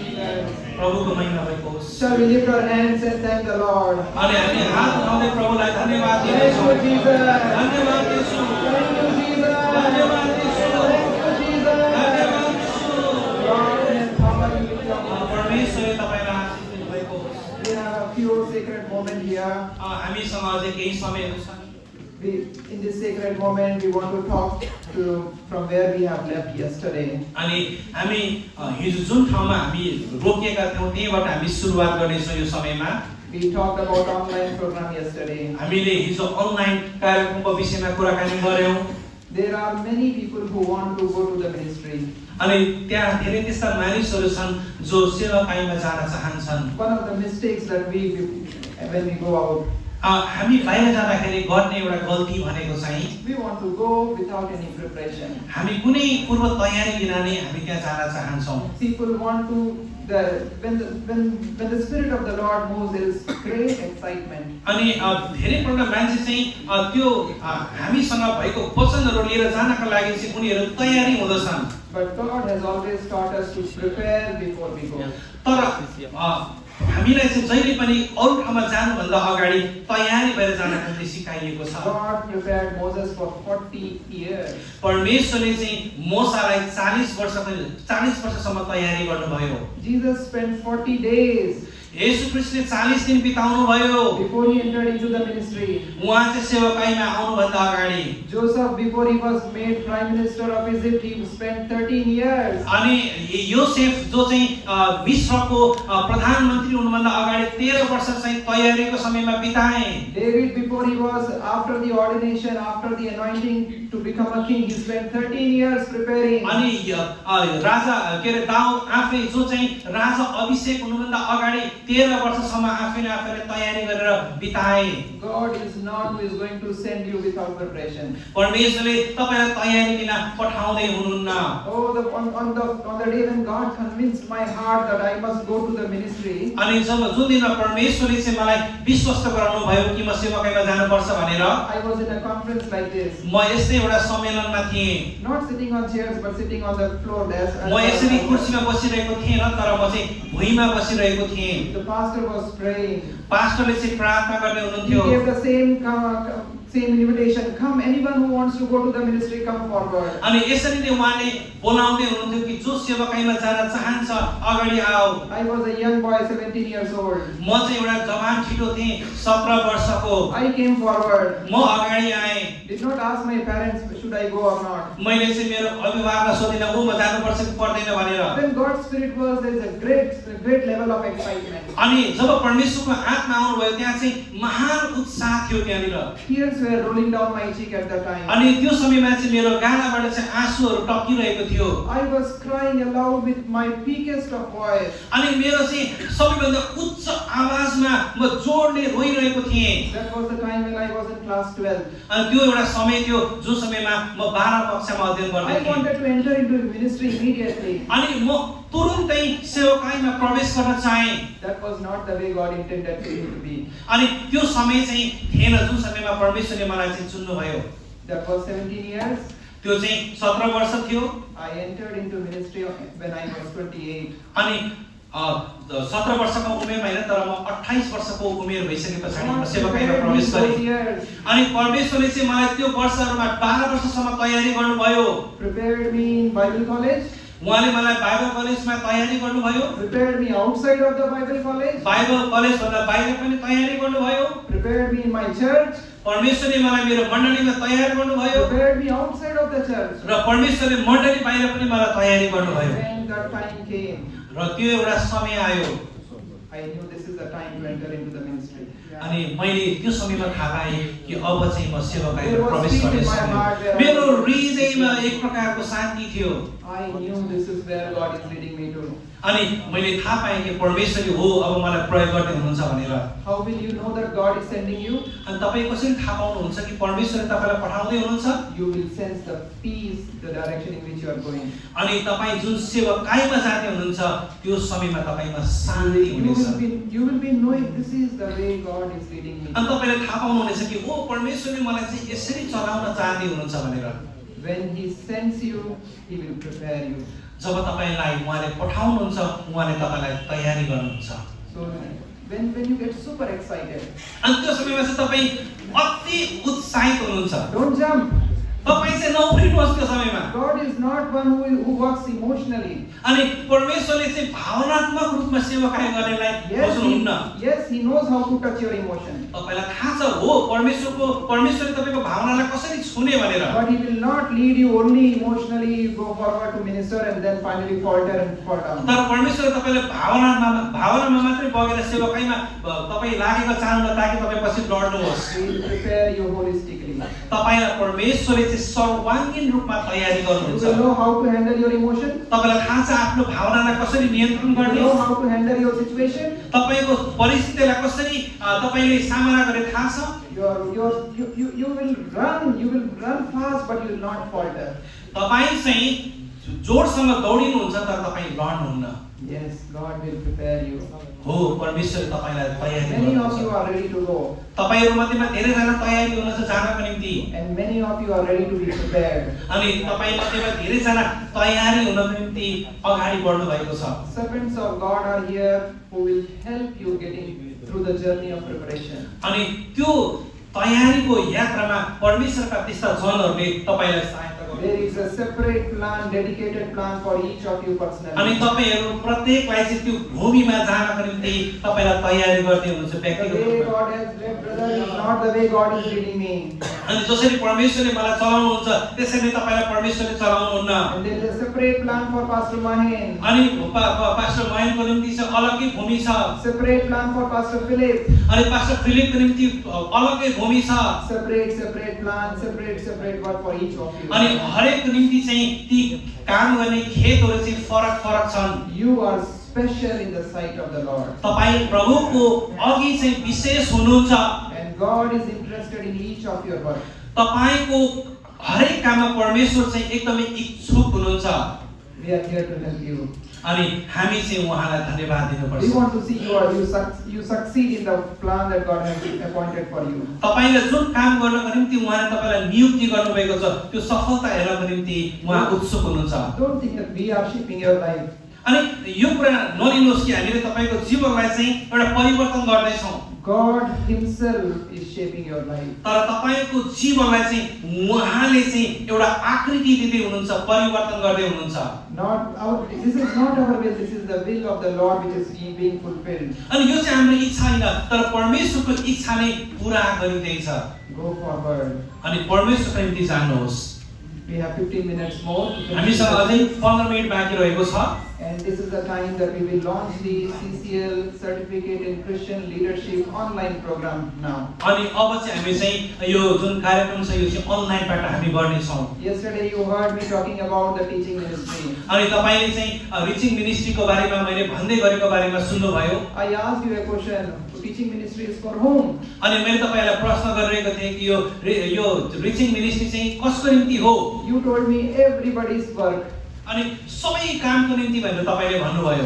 Jesus. प्रभुको महिमा भएको होस्। Shall we lift our hands and thank the Lord? अनि हामी हात उठाउँदै प्रभुलाई धन्यवाद Thank दिन्छौँ। you, Jesus. धन्यवाद येशू। Thank you, Jesus. धन्यवाद येशू। Thank you, Jesus. धन्यवाद येशू। Lord, and power you with your power. परमेश्वरले तपाईलाई आशीष दिनुभएको होस्। We have a few sacred moments here. हामीसँग अझै केही समयहरू छन्। In this sacred moment, we want to talk from where we have left yesterday. अनि हामी हिजो जुन ठाउँमा हामी रोकिएका थियौँ त्यहीबाट हामी सुरुवात गर्नेछौँ यो समयमा। We talked about online program yesterday. हामीले हिजो अनलाइन कार्यक्रमको विषयमा कुराकानी गर्यौँ। There are many people who want to go to the ministry. अनि त्यहाँ धेरै त्यस्ता मानिसहरू छन् जो सेवाकाईमा जान चाहन्छन्। One of the mistakes that when we go out, हामी बाहिर जाँदाखेरि गर्ने एउटा गल्ती भनेको चाहिँ we want to go without any preparation. हामी कुनै पूर्व तयारी बिना नै हामी त्यहाँ जान चाहन्छौँ। People want to when the spirit of the Lord moves, there is great excitement. अनि धेरै पल्ट मान्छे चाहिँ त्यो हामीसँग भएको वचनहरू लिएर जानको लागि चाहिँ उनीहरू तयारी हुँदछन्। But God has always taught us to prepare before we go. तर हामीलाई चाहिँ जहिले पनि अरू ठाउँमा जानुभन्दा अगाडि तयारी भएर जानको निम्ति सिकाइएको छ। God prepared Moses for 40 years. परमेश्वरले चाहिँ मोसालाई 40 वर्षसम्म तयारी गर्नुभयो। Jesus spent 40 days येशू ख्रीष्टले 40 दिन बिताउनु भयो before he entered into the ministry. उहाँ चाहिँ सेवाकाईमा आउनुभन्दा अगाडि। Joseph, before he was made prime minister of Egypt, he spent 13 years. अनि योसेफ जो चाहिँ मिस्रको प्रधानमन्त्री हुनुभन्दा अगाडि 13 वर्ष चाहिँ तयारीको समयमा बिताए। David, before he was after the ordination, after the anointing to become a king, he spent 13 years preparing. अनि राजा दाउद आफै जो चाहिँ राजा अभिषेक हुनुभन्दा अगाडि 13 वर्षसम्म आफैले तयारी गरेर बिताए। God is not who is going to send you without preparation. परमेश्वरले तपाईलाई तयारी बिना पठाउँदै हुनुहुन्न। On the day when God convinced my heart that I must go to the ministry, अनि जब जुन दिनमा परमेश्वरले चाहिँ मलाई विश्वस्त गराउनु भयो कि म सेवाकाईमा जानुपर्छ भनेर, I was in a conference like this. म यस्तै एउटा सम्मेलनमा थिएँ। Not sitting on chairs but sitting on the floor desk. म यसरी कुर्सीमा बसिरहेको थिएन तर म चाहिँ भुइँमा बसिरहेको थिएँ। The pastor was praying. पास्टरले चाहिँ प्रार्थना गर्दै He हुनुहुन्थ्यो। gave the same invitation, come, anyone who wants to go to the ministry, come forward. अनि यसरी नै उहाँले बोलाउँदै हुनुहुन्थ्यो कि जो सेवाकाईमा जान चाहन्छ अगाडि आओ। I was a young boy, 17 years old. म चाहिँ एउटा जवान छिटो थिएँ, 17 वर्षको। I came forward. म अगाडि आएँ। Did not ask my parents, should I go or not. मैले चाहिँ मेरो अभिभावकलाई सोधिनँ, म जानुपर्छ कि पर्दैन भनेर। When God's Spirit was, there is a great level of excitement. अनि जब परमेश्वरको आत्मा आउनुभयो त्यहाँ चाहिँ महान उत्साह थियो त्यहाँनिर। Tears were rolling down my cheek at that time. अनि त्यो समयमा चाहिँ मेरो गालाबाट चाहिँ आँसुहरू टक्किरहेको थियो। I was crying aloud with my weakest of voice. अनि मेरो चाहिँ सबैभन्दा उच्च आवाजमा म जोडले रोइरहेको थिएँ। That was the time when I was in class 12. अनि त्यो एउटा समय थियो जो समयमा म 12 कक्षामा अध्ययन गर्दै I थिएँ। wanted to enter into ministry immediately. अनि म तुरुन्तै सेवाकाईमा प्रवेश गर्न चाहेँ। That was not the way God intended for me to be. अनि त्यो समय चाहिँ थिएन जुन समयमा परमेश्वरले मलाई चाहिँ चुन्नुभयो। That was 17 years. त्यो चाहिँ 17 वर्ष थियो। I entered into ministry when I was 28. अनि 17 वर्षको उमेरमा हैन तर म 28 वर्षको उमेर भइसके पछाडि म सेवाकाईमा प्रवेश गरेँ। अनि परमेश्वरले चाहिँ मलाई त्यो वर्षहरुमा 12 वर्षसम्म तयारी गर्नुभयो। Prepared me in Bible college. उहाँले मलाई बाइबल कलेजमा तयारी गर्नुभयो। Prepared me outside of the Bible college. Bible college भन्दा बाहिर पनि तयारी गर्नुभयो। Prepared me in my church. परमेश्वरले मलाई मेरो मण्डलीमा तयार गर्नुभयो। Prepared me outside of the church. र परमेश्वरले मण्डली बाहिर पनि मलाई तयारी गर्नुभयो। When that time came, र त्यो एउटा समय आयो। I knew this is the time to enter into the ministry. अनि मैले त्यो समयमा थाहा पाएँ कि अब चाहिँ म सेवाकाईमा There was प्रवेश peace in गर्ने my heart समय। where मेरो I was- हृदयमा एक प्रकारको शान्ति थियो। I knew this is where God is leading me to. अनि मैले थाहा पाएँ कि परमेश्वरले हो अब मलाई प्रयोग गर्दै हुनुहुन्छ भनेर। How will you know that God is sending you? अनि तपाईँ कसरी थाहा पाउनुहुन्छ कि परमेश्वरले तपाईलाई पठाउँदै हुनुहुन्छ? You will sense the peace, the direction in which you are going. अनि तपाईँ जुन सेवाकाईमा जाँदै हुनुहुन्छ त्यो समयमा तपाईमा शान्ति हुनेछ। You will be knowing this is the way God is leading me. अनि तपाईले थाहा पाउनुहुनेछ कि ओ परमेश्वरले मलाई चाहिँ यसरी चलाउन चाहदै हुनुहुन्छ भनेर। When He sends you, He will prepare you. जब तपाईलाई उहाँले पठाउनुहुन्छ उहाँले तपाईलाई तयारी गर्नुहुन्छ। So when you get super excited, अनि त्यो समयमा चाहिँ तपाई अति उत्साहित हुनुहुन्छ। don't jump. तपाई चाहिँ नउफ्रिनुहोस् त्यो समयमा। God is not one who works emotionally. अनि परमेश्वरले चाहिँ भावनात्मक रूपमा सेवाकाई गर्नेलाई खोज्नुहुन्न। Yes, He knows how to touch your emotion. तपाईलाई थाहा छ हो परमेश्वरले तपाईको भावनालाई कसरी छुने भनेर। But He will not lead you only emotionally. You go forward to minister and then finally falter and fall down. तर परमेश्वरले तपाईलाई भावनामा मात्रै बगेर सेवाकाईमा तपाई लागेको चाहनुहुन्न ताकि तपाई पछि लड्नुहोस्। He will prepare you holistically. तपाईलाई परमेश्वरले चाहिँ सर्वाङ्गीन रूपमा तयारी You गर्नुहुन्छ। will know how to handle your emotion. तपाईलाई थाहा छ आफ्नो भावनालाई कसरी नियन्त्रण You गर्ने, know how to handle your situation. तपाईको परिस्थितिलाई कसरी तपाईले सामना गर्ने थाहा छ। You will run fast, but you will not falter. तपाई चाहिँ जोडसँग दौडिनुहुन्छ तर तपाई लड्नुहुन्न। Yes, God will prepare you. हो परमेश्वरले तपाईलाई तयारी Many of you गर्नुहुन्छ। are ready to go, तपाईहरु मध्येमा धेरैजना तयारी हुनुहुन्छ जानको निम्ति। and many of you are ready to be prepared. अनि तपाई मध्येमा धेरैजना तयारी हुनको निम्ति अगाडि बढ्नु भएको छ। Servants of God are here who will help you getting through the journey of preparation. अनि त्यो तयारीको यात्रामा परमेश्वरका त्यस्ता जनहरूले तपाईलाई सहायता गर्नुहुन्छ। There is a separate plan, dedicated plan for each of you अनि personally. तपाईहरु प्रत्येकलाई चाहिँ त्यो भूमिमा जानको निम्ति तपाईलाई तयारी गर्दै हुनुहुन्छ The व्यक्तिगत way रूपमा। God has led brother is not the way God is leading me. अनि जसरी परमेश्वरले मलाई चलाउनुहुन्छ त्यसरी तपाईलाई परमेश्वरले चलाउनुहुन्न। And there is a separate plan for Pastor Mahen. अनि पास्टर महेनको निम्ति चाहिँ अलग्गै भूमि छ। Separate plan for Pastor Philip. अनि पास्टर फिलिपको निम्ति अलग्गै भूमि छ। Separate plan, separate work for each of you. अनि हरेकको निम्ति चाहिँ ती काम गर्ने खेतहरू चाहिँ फरक छन्। You are special in the sight of the Lord. तपाई प्रभुको अघि चाहिँ विशेष हुनुहुन्छ। And God is interested in each of your work. तपाईको हरेक काममा परमेश्वर चाहिँ एकदमै इच्छुक हुनुहुन्छ। We are here to help you. अनि हामी चाहिँ उहाँलाई धन्यवाद We दिनुपर्छ। want to see you succeed in the plan that God has appointed for you. तपाईले जुन काम गर्नको निम्ति उहाँले तपाईलाई नियुक्ति गर्नुभएको छ त्यो सफलता हेर्नको निम्ति उहाँ उत्सुक हुनुहुन्छ। Don't think that we are shaping your life. अनि यो कुरा नलिनुहोस् कि हामीले तपाईको जीवनलाई चाहिँ एउटा परिवर्तन गर्दै छौं। God Himself is shaping your life. तर तपाईको जीवनलाई चाहिँ उहाँले चाहिँ एउटा आकृति दिँदै हुनुहुन्छ, परिवर्तन गर्दै हुनुहुन्छ। This is not our will, this is the will of the Lord which is being fulfilled. अनि यो चाहिँ हाम्रो इच्छा होइन, तर परमेश्वरको इच्छा नै पूरा गरिँदैछ। Go forward. अनि परमेश्वरको निम्ति जानुहोस्। We have 15 minutes more. हामीसँग अझै 15 मिनेट बाँकी रहेको छ। And this is the time that we will launch the CCL Certificate in Christian Leadership online program now. अनि अब चाहिँ हामी चाहिँ यो जुन कार्यक्रम छ यो चाहिँ अनलाइनबाट हामी गर्ने छौं। Yesterday you heard me talking about the teaching ministry. अनि तपाईले चाहिँ रिचिङ मिनिस्ट्रीको बारेमा मैले भन्दै गरेको बारेमा सुन्नुभयो। I asked you a question. Teaching ministry is for whom? अनि मैले तपाईलाई प्रश्न गरिरहेको थिएँ कि यो रिचिङ मिनिस्ट्री चाहिँ कसको निम्ति हो? You told me everybody's work. अनि सबै कामको निम्ति भनेर तपाईले भन्नुभयो।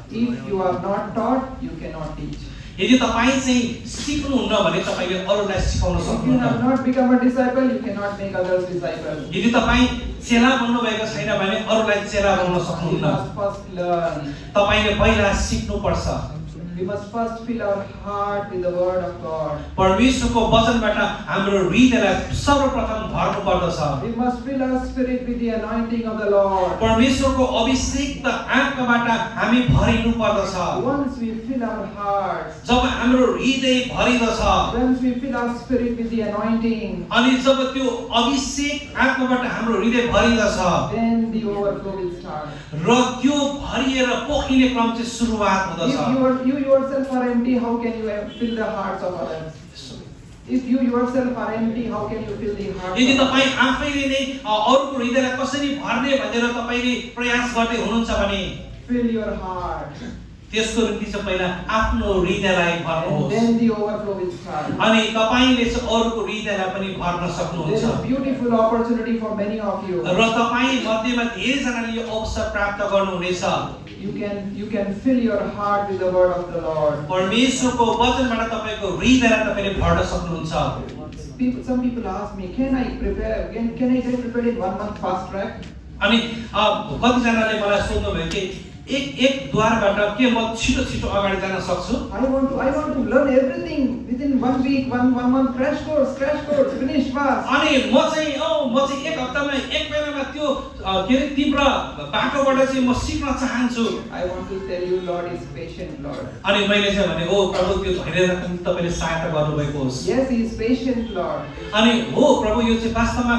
If you are not taught, you cannot teach. यदि तपाई चाहिँ सिक्नुहुन्न भने तपाईले अरूलाई सिकाउन If you सक्नुहुन्न। have not become a disciple, you cannot make others disciples. यदि तपाई चेला बन्नु भएको छैन भने अरूलाई चेला बनाउन You सक्नुहुन्न। must first learn. तपाईले पहिला सिक्नु पर्छ। We must first fill our heart with the word of God. परमेश्वरको वचनबाट हाम्रो हृदयलाई सर्वप्रथम भर्नु पर्दछ। We must fill our spirit with the anointing of the Lord. परमेश्वरको अभिषेक आत्माबाट हामी भरिनु पर्दछ। Once we fill our hearts, जब हाम्रो हृदय भरिदछ, once we fill our spirit with the anointing, अनि जब त्यो अभिषेक आत्माबाट हाम्रो हृदय भरिदछ, then the overflow will start. र त्यो भरिएर पोखिने क्रम चाहिँ सुरुवात हुँदछ। If you yourself are empty, how can you fill the hearts of others? If you yourself are empty, how can you fill the hearts यदि of others? तपाई आफैले नै अरूको हृदयलाई कसरी भर्ने भनेर तपाईले प्रयास गर्दै हुनुहुन्छ भने Fill your heart, त्यसको निम्ति चाहिँ पहिला आफ्नो हृदयलाई and भर्नुहोस्, then the overflow will start. अनि तपाईले चाहिँ अरूको हृदयलाई पनि भर्न There सक्नुहुन्छ। is a beautiful opportunity for many of you. र तपाई मध्येमा धेरैजनाले यो अवसर प्राप्त गर्नुहुनेछ। You can fill your heart with the word of the Lord. परमेश्वरको वचनबाट तपाईको हृदयलाई तपाईले भर्न सक्नुहुन्छ। Some people ask me, can I get prepared in 1 month fast track? अनि कतिजनाले मलाई सोध्नु भयो कि एक द्वारबाट के म छिटो छिटो अगाडि जान सक्छु? I want to learn everything within 1 week, one month, crash course, finish fast. अनि म चाहिँ एक हप्तामा एक महिनामा त्यो के रे तीव्र बाटोबाट चाहिँ म सिक्न चाहन्छु। I want to tell you, Lord is patient, Lord. अनि मैले चाहिँ भने ओ प्रभु त्यो धैर्यता पनि तपाईले सहायता गर्नुभएको होस्। Yes, He is patient, Lord. अनि हो प्रभु यो चाहिँ वास्तवमा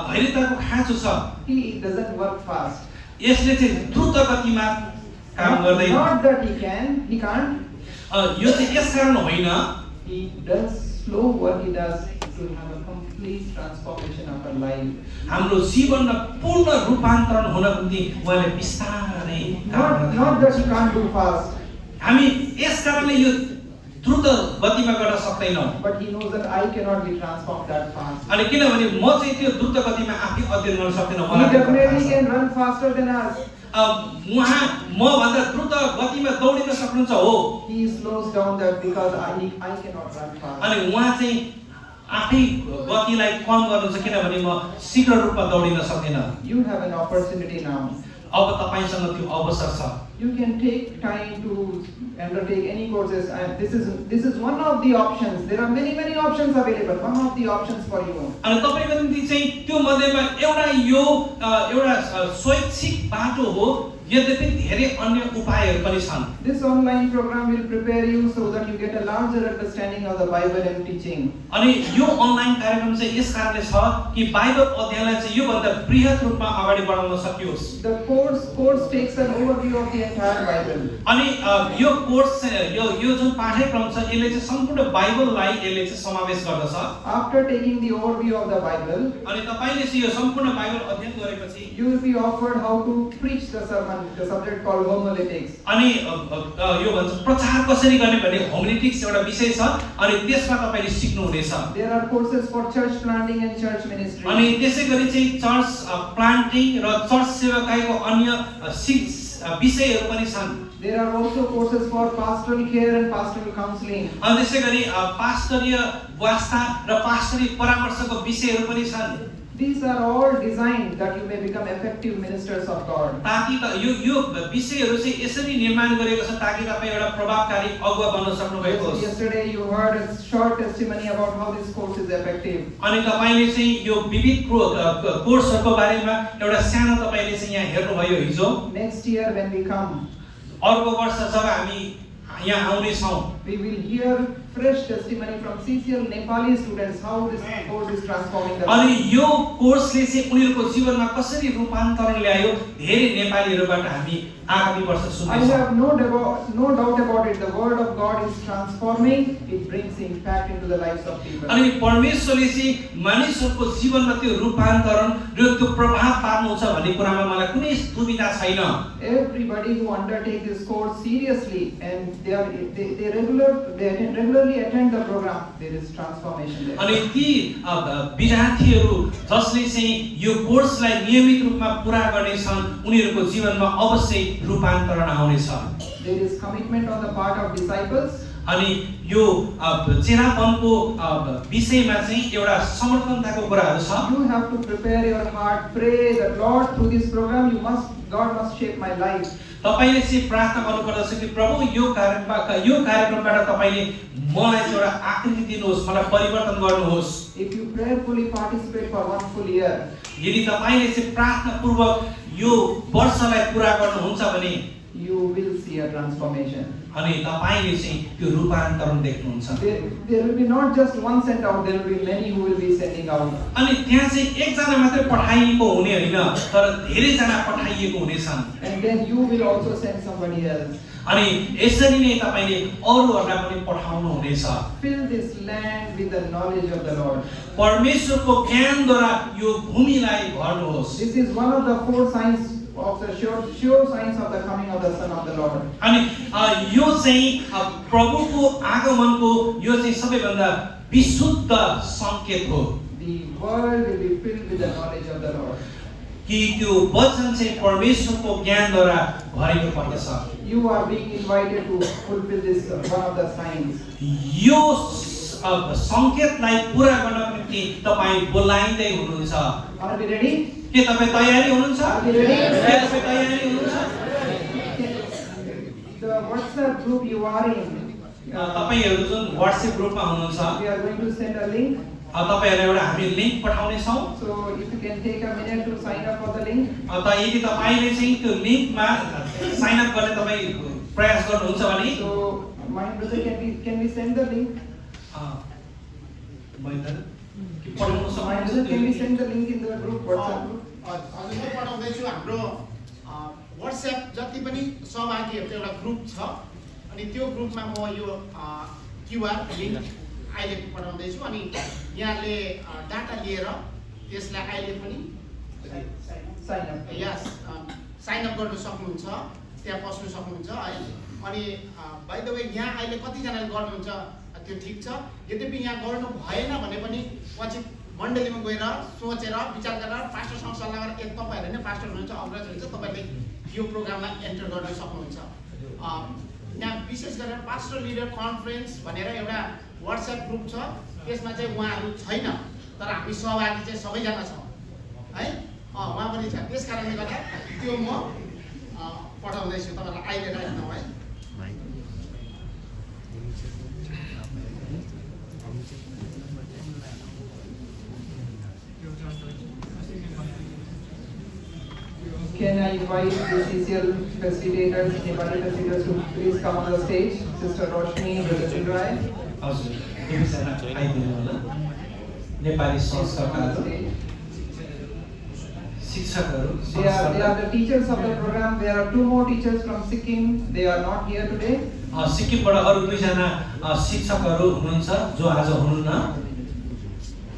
धैर्यताको खाँचो छ। He doesn't work fast. यसले चाहिँ द्रुत गतिमा काम गर्दैन। Not that He can't. यो चाहिँ यसकारण होइन, He does slow work. He does to have a complete transformation of our life. हाम्रो जीवनमा पूर्ण रूपान्तरण हुनको निम्ति उहाँले बिस्तारै काम Not that He can't do fast, हामी यस कारणले यो द्रुत गतिमा गर्न सक्दैनौँ। but He knows that I cannot be transformed that fast. अनि किनभने म चाहिँ त्यो द्रुत गतिमा आफै अध्ययन गर्न सक्दिनँ। He definitely can run faster than us. उहाँ म भन्दा द्रुत गतिमा दौडिन सक्नुहुन्छ हो। He slows down that because I cannot run fast. अनि उहाँ चाहिँ आफै गतिलाई कम गर्नुहुन्छ किनभने म शीघ्र रूपमा दौडिन सक्दिनँ। You have an opportunity now. अब तपाईसँग त्यो अवसर छ। You can take time to undertake any courses, and this is one of the options. There are many options available. One of the options for you. अनि तपाईको निम्ति चाहिँ त्यो मध्येमा एउटा स्वैच्छिक बाटो हो, यद्यपि धेरै अन्य उपायहरू पनि छन्। This online program will prepare you so that you get a larger understanding of the Bible and teaching. अनि यो अनलाइन कार्यक्रम चाहिँ यस कारणले छ कि बाइबल अध्ययनलाई चाहिँ यो भन्दा बृहत रूपमा अगाडि बढाउन सकियोस्। The course takes an overview of the entire Bible. अनि यो कोर्स यो जुन पाठ्यक्रम छ यसले चाहिँ सम्पूर्ण बाइबललाई यसले चाहिँ समावेश गर्दछ। After taking the overview of the Bible, अनि तपाईले चाहिँ यो सम्पूर्ण बाइबल अध्ययन गरेपछि you will be offered how to preach the sermon, the subject called homiletics. अनि यो भन्छ प्रचार कसरी गर्ने भन्ने होमिलेटिक्स एउटा विषय छ अनि त्यसमा तपाईले सिक्नु हुनेछ। There are courses for church planting and church ministry. अनि त्यसैगरी चाहिँ चर्च प्लान्टिङ र चर्च सेवाकाईको अन्य विषयहरू पनि छन्। There are also courses for pastoral care and pastoral counseling. अनि त्यसैगरी पास्टरीय वास्ता र पास्टरी परामर्शको विषयहरू पनि छन्। These are all designed that you may become effective ministers of God. ताकि यो विषयहरू चाहिँ यसरी निर्माण गरेको छ ताकि तपाईँ एउटा प्रभावकारी अगुवा बन्न सक्नुभएको होस्। Yesterday you heard a short testimony about how this course is effective. अनि तपाईले चाहिँ यो विविध कोर्सहरुको बारेमा एउटा सानो तपाईले चाहिँ यहाँ हेर्नुभयो हिजो। Next year when we come, अर्को वर्ष जब हामी यहाँ आउने छौं, we will hear fresh testimony from CCL Nepali students how this course is transforming their अनि lives. यो कोर्सले चाहिँ उनीहरुको जीवनमा कसरी रूपान्तरण ल्यायो धेरै नेपालीहरुबाट हामी आगामी वर्ष I सुन्नेछौं। have no doubt about it. The word of God is transforming. It brings impact into the lives of people. अनि परमेश्वरले चाहिँ मानिसहरुको जीवनमा त्यो रूपान्तरण र त्यो प्रभाव पार्नुहुन्छ भन्ने कुरामा मलाई कुनै दुविधा छैन। Everybody who undertake this course seriously and they regularly attend the program, there is transformation there. अनि ती विद्यार्थीहरु जसले चाहिँ यो कोर्सलाई नियमित रूपमा पूरा गर्ने छन् उनीहरुको जीवनमा अवश्य रूपान्तरण आउनेछ। There is commitment on the part of disciples. अनि यो चेलापनको विषयमा चाहिँ एउटा समर्पणताको कुराहरु छ। You have to prepare your heart, pray that Lord through this program God must shape my life. तपाईले चाहिँ प्रार्थना गर्नुपर्दछ कि प्रभु यो कार्यक्रमबाट तपाईले मलाई चाहिँ एउटा आकृति दिनुहोस्, मलाई परिवर्तन गर्नुहोस्। If you prayerfully participate for one full year, यदि तपाईले चाहिँ प्रार्थना पूर्वक यो वर्षलाई पूरा गर्नुहुन्छ भने you will see a transformation. अनि तपाईले चाहिँ त्यो रूपान्तरण देख्नुहुन्छ। There will be not just one sent out, there will be many who will be sending out. अनि त्यहाँ चाहिँ एकजना मात्रै पठाइएको हुने हैन, तर धेरै जना पठाइएको हुनेछन्। And then you will also send somebody else. अनि यसरी नै तपाईले अरूहरुलाई पनि पठाउनु हुनेछ। Fill this land with the knowledge of the Lord. परमेश्वरको ज्ञानद्वारा यो भूमिलाई भर्नुहोस्। This is one of the four signs of the sure signs of the coming of the Son of the Lord. अनि यो चाहिँ प्रभुको आगमनको यो चाहिँ सबैभन्दा विशुद्ध संकेत हो The world will be filled with the knowledge of the Lord. कि त्यो वचन चाहिँ परमेश्वरको ज्ञानद्वारा भरेको पर्दछ। You are being invited to fulfill this one of the signs. यो संकेतलाई पूरा गर्नको निम्ति तपाई बोलाइँदै हुनुहुन्छ। Are we ready? के तपाई तयारी हुनुहुन्छ? Are we ready? के तपाई तयारी हुनुहुन्छ? The WhatsApp group you are in, तपाईहरु जुन WhatsApp ग्रुपमा हुनुहुन्छ, we are going to send a link. तपाईहरुलाई एउटा हामी लिंक पठाउने छौं। So if you can take a minute to sign up for the link. यदि तपाईले चाहिँ त्यो लिंकमा साइन अप गर्ने तपाई प्रयास गर्नुहुन्छ भने So my brother, can we send the link? मैदान के पढाउन My brother, सक्नुहुन्छ? can we send the link in the group WhatsApp group? हजुर म पठाउँदैछु। हाम्रो WhatsApp जति पनि सहभागीहरुको एउटा ग्रुप छ अनि त्यो ग्रुपमा म यो QR लिंक अहिले पठाउँदैछु अनि यहाँले डाटा लिएर त्यसलाई अहिले पनि Sign up. यस साइन अप गर्न सक्नुहुन्छ, त्यहाँ पस्न सक्नुहुन्छ है। अनि बाइ द वे यहाँ अहिले कति जनाले गर्नुहुन्छ त्यो ठीक छ। यद्यपि यहाँ गर्नु भएन भने पनि पछि मण्डलीमा गएर सोचेर विचार गरेर पास्टरसँग सल्लाह गरेर एक तपाईहरु नै पास्टर हुनुहुन्छ, अग्रज हुनुहुन्छ, तपाईले यो प्रोग्राममा एन्टर गर्न सक्नुहुन्छ। यहाँ विशेष गरेर पास्टर लिडर कन्फरेन्स भनेर एउटा WhatsApp ग्रुप छ, त्यसमा चाहिँ उहाँहरु छैन तर हामी सहभागी चाहिँ सबैजना छौं है। उहाँ पनि छ, त्यसकारणले गर्दा त्यो म पठाउँदैछु तपाईलाई अहिले राइट नाउ है। Can I invite the CCL facilitators, Nepali facilitators to please come on the stage? Sister Roshni, Brother Chinray. हजुर एकजना आइदिनु होला। नेपाली संस्कारहरू शिक्षकहरू They are the teachers of the program. There are two more teachers from Sikkim. They are not here today. सिक्किमबाट अरु दुईजना शिक्षकहरू हुनुहुन्छ जो आज हुनुहुन्न।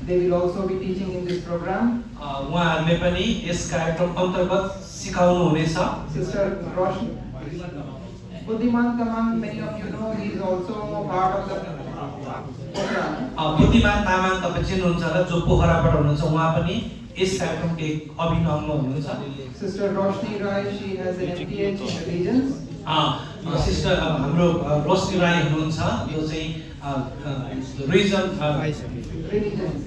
They will also be teaching in this program. उहाँहरूले पनि यस कार्यक्रम अन्तर्गत सिकाउनु हुनेछ। Sister Roshni. Buddhiman Tamang, many of you know, he is also part of the program. बुद्धिमान तामाङ तपाई चिन्नुहुन्छ होला जो पोखराबाट हुनुहुन्छ, उहाँ पनि यस कार्यक्रमको एक अभिन्न अंग हुनुहुन्छ। Sister Roshni Rai, she has an MPH in religions. Sister हाम्रो रोशनी राई हुनुहुन्छ जो चाहिँ रिजन Religions.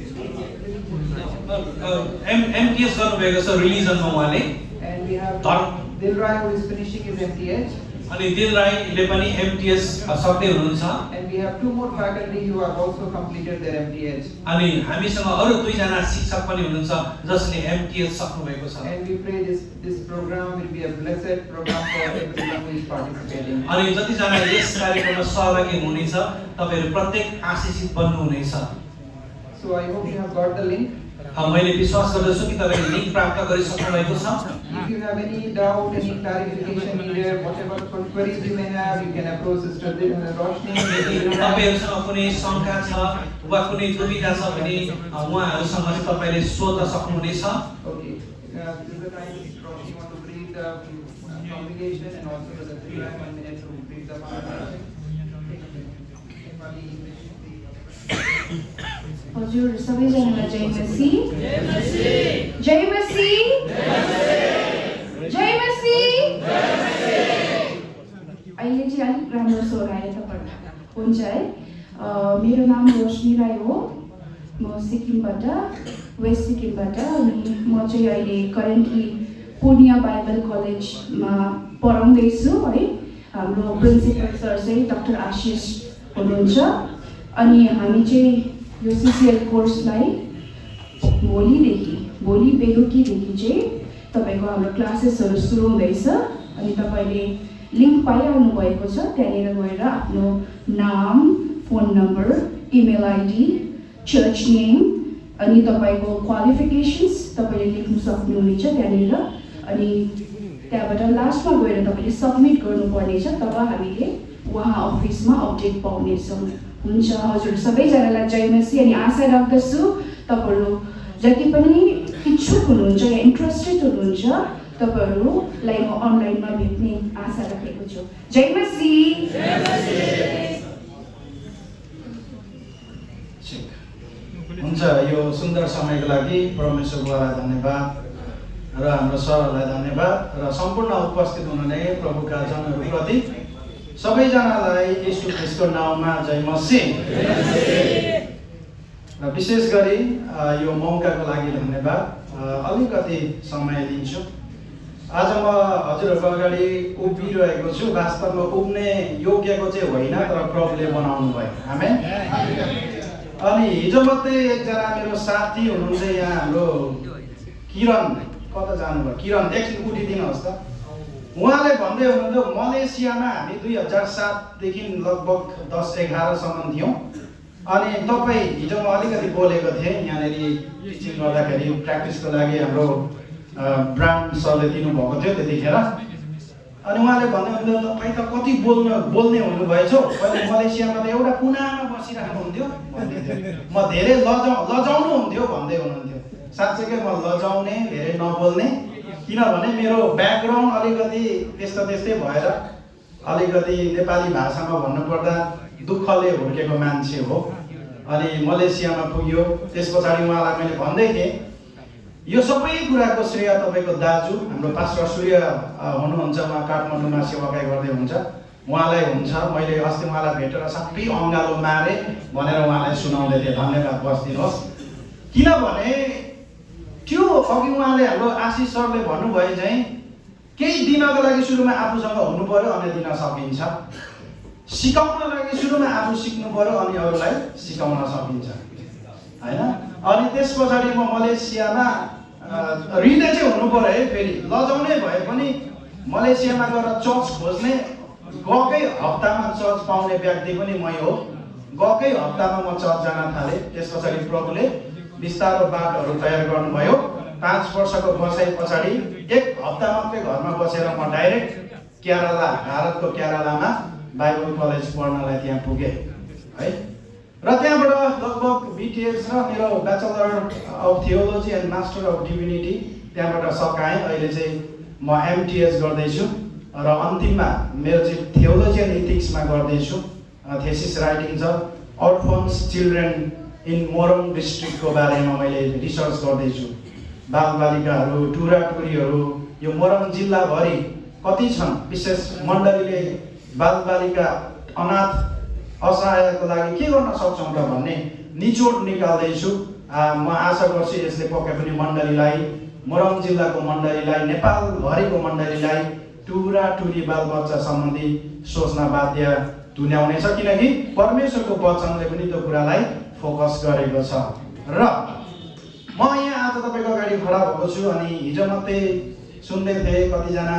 MTS गर्नुभएको छ रिलिजनमा उहाँले And we have Third. Dilrai who is finishing his MTH. अनि दिल राईले पनि MTS सक्दै हुनुहुन्छ And we have 2 more faculty who have also completed their MTH. अनि हामीसँग अरु 2 जना शिक्षक पनि हुनुहुन्छ जसले MTS सक्नु भएको छ And we pray this program will be a blessed program for everyone who is participating. अनि जति जना यस कार्यक्रममा सहभागी हुनुहुन्छ तपाईहरु प्रत्येक आशीषित बन्नु हुनेछ So I hope you have got the link. मैले विश्वास गर्दछु कि तपाईले लिंक प्राप्त गरिसक्नु भएको छ If you have any doubt, any clarification needed, whatever queries you may have, you can approach Sister Roshni. तपाईहरुसँग कुनै शंका छ वा कुनै दुविधा छ भने उहाँहरुसँग चाहिँ तपाईले सोध्न सक्नुहुनेछ Okay. This is the time Roshni want to greet the congregation and also the 1 minute to greet the congregation. हजुर सबैजनालाई जय मसीह जय मसीह जय मसीह अहिले चाहिँ अलिक राम्रो स्वर आयो तपाईहरुलाई हुन्छ है मेरो नाम रोशनी राई हो म सिक्किमबाट वेस्ट सिक्किमबाट अनि म चाहिँ अहिले करेन्टली पूर्णिया बाइबल कलेजमा पढाउँदै छु है हाम्रो प्रिन्सिपल सर चाहिँ डाक्टर आशिष हुनुहुन्छ अनि हामी चाहिँ यो सीसीएल कोर्सलाई भोलि बेलुकीदेखि चाहिँ तपाईको हाम्रो क्लासेसहरु सुरु हुँदैछ अनि तपाईले लिंक पाइहाल्नु भएको छ त्यहाँनिर गएर आफ्नो नाम phone number email ID church name अनि तपाईको क्वालिफिकेशन्स तपाईले लेख्न सक्नुहुनेछ त्यहाँनिर अनि त्यहाँबाट लास्टमा गएर तपाईले सबमिट गर्नुपर्नेछ तब हामीले वहाँ अफिसमा अपडेट पाउनेछौँ हुन्छ हजुर सबैजनालाई जय मसीह अनि आशा राख्दछु तपाईहरु जति पनि इच्छुक हुनुहुन्छ या इन्ट्रेस्टेड हुनुहुन्छ तपाईहरुलाई म अनलाइनमा भेट्ने आशा राखेको छु जय मसीह हुन्छ यो सुन्दर समयको लागि परमेश्वरलाई धन्यवाद र हाम्रो सरलाई धन्यवाद र सम्पूर्ण उपस्थित हुनुहुने प्रभुका जनहरुप्रति सबैजनालाई येशू ख्रीष्टको नाममा जय मसीह र विशेष गरी यो मौकाको लागि धन्यवाद अलिकति समय लिन्छु आज म हजुरहरुको अगाडि उभिरहेको छु वास्तवमा उभिने योग्यको चाहिँ होइन तर प्रभुले बनाउनु भयो आमेन अनि हिजो मात्रै एकजना मेरो साथी हुनुहुन्छ यहाँ हाम्रो किरण कता जानुभयो किरण एकछिन उठिदिनुहोस् त उहाँले भन्दै हुनुहुन्थ्यो मलेसियामा हामी 2007 देखि लगभग 10-11 सम्म थियौं अनि तपाई हिजो म अलिकति बोलेको थिएँ यहाँनेरि टिचिङ गर्दाखेरि प्र्याक्टिसको लागि हाम्रो ब्रान्ड सरले दिनु भएको थियो त्यतिखेर अनि उहाँले भन्दै हुनुहुन्थ्यो तपाई त कति बोल्ने हुनुभएछ पहिले मलेसियामा त एउटा कुनामा बसिराख्नु हुन्थ्यो म धेरै लजाउनु हुन्थ्यो भन्दै हुनुहुन्थ्यो साच्चै म लजाउने धेरै नबोल्ने किनभने मेरो ब्याकग्राउन्ड अलिकति त्यस्तै भएर अलिकति नेपाली भाषामा भन्नुपर्दा दुःखले हुर्केको मान्छे हो अनि मलेसियामा पुग्यो त्यसपछि उहाँलाई मैले भन्दै थिएँ यो सबै कुराको श्रेय तपाईको दाजु हाम्रो पास्टर सूर्य हुनुहुन्छ उहाँ काठमाडौँमा सेवाकाई गर्दै हुन्छ उहाँलाई हुन्छ मैले अस्ति उहाँलाई भेटेर सबै अङ्गालो मारे भनेर उहाँलाई सुनाउँदै थिएँ धन्यवाद बस्दिनुहोस् किनभने त्यो अघि उहाँले हाम्रो आशिष सरले भन्नुभयो चाहिँ केही दिनको लागि सुरुमा आफूसँग हुनु पर्यो अनि दिन सकिन्छ सिकाउनको लागि सुरुमा आफू सिक्नु पर्यो अनि अरूलाई सिकाउन सकिन्छ हैन अनि त्यसपछि म मलेसियामा हृदय चाहिँ हुनु पर्यो है फेरि लजाउने भए पनि मलेसियामा गएर चर्च खोज्ने गएकै हप्तामा चर्च पाउने व्यक्ति पनि मै हो गएकै हप्तामा म चर्च जान थाले त्यसपछि प्रभुले बिस्तारो बाटोहरू तयार गर्नुभयो 5 वर्षको बसाइ पछाडि एक हप्ता मात्रै घरमा बसेर म डाइरेक्ट केरला भारतको केरलामा बाइबल कलेज पढ्नलाई त्यहाँ पुगे है र त्यहाँबाट लगभग बीटीएस र मेरो bachelor of theology and master of divinity त्यहाँबाट सकाएँ अहिले चाहिँ म एमटीएस गर्दैछु र अन्तिममा मेरो चाहिँ थियोलोजी एन्ड इथिक्समा गर्दैछु थेसिस राइटिङ छ अर्फन्स चिल्ड्रेन इन मोरङ डिस्ट्रिक्टको बारेमा मैले रिसर्च गर्दैछु बालबालिकाहरू टुराटुरीहरू यो मोरङ जिल्लाभरि कति छन् विशेष मण्डलीले बालबालिका अनाथ असहायको लागि के गर्न सक्छौँ त भन्ने निचोड निकाल्दैछु म आशा गर्छु यसले पक्कै पनि मण्डलीलाई, मोरङ जिल्लाको मण्डलीलाई, नेपालभरिको मण्डलीलाई टुरा टुरी बालबच्चा सम्बन्धी सोच्न बाध्य तुल्याउनेछ, किनकि परमेश्वरको वचनले पनि त्यो कुरालाई फोकस गरेको छ। र म यहाँ आज तपाईँको अगाडि खडा भएको छु अनि हिजो मात्रै सुन्दै थिएँ कतिजना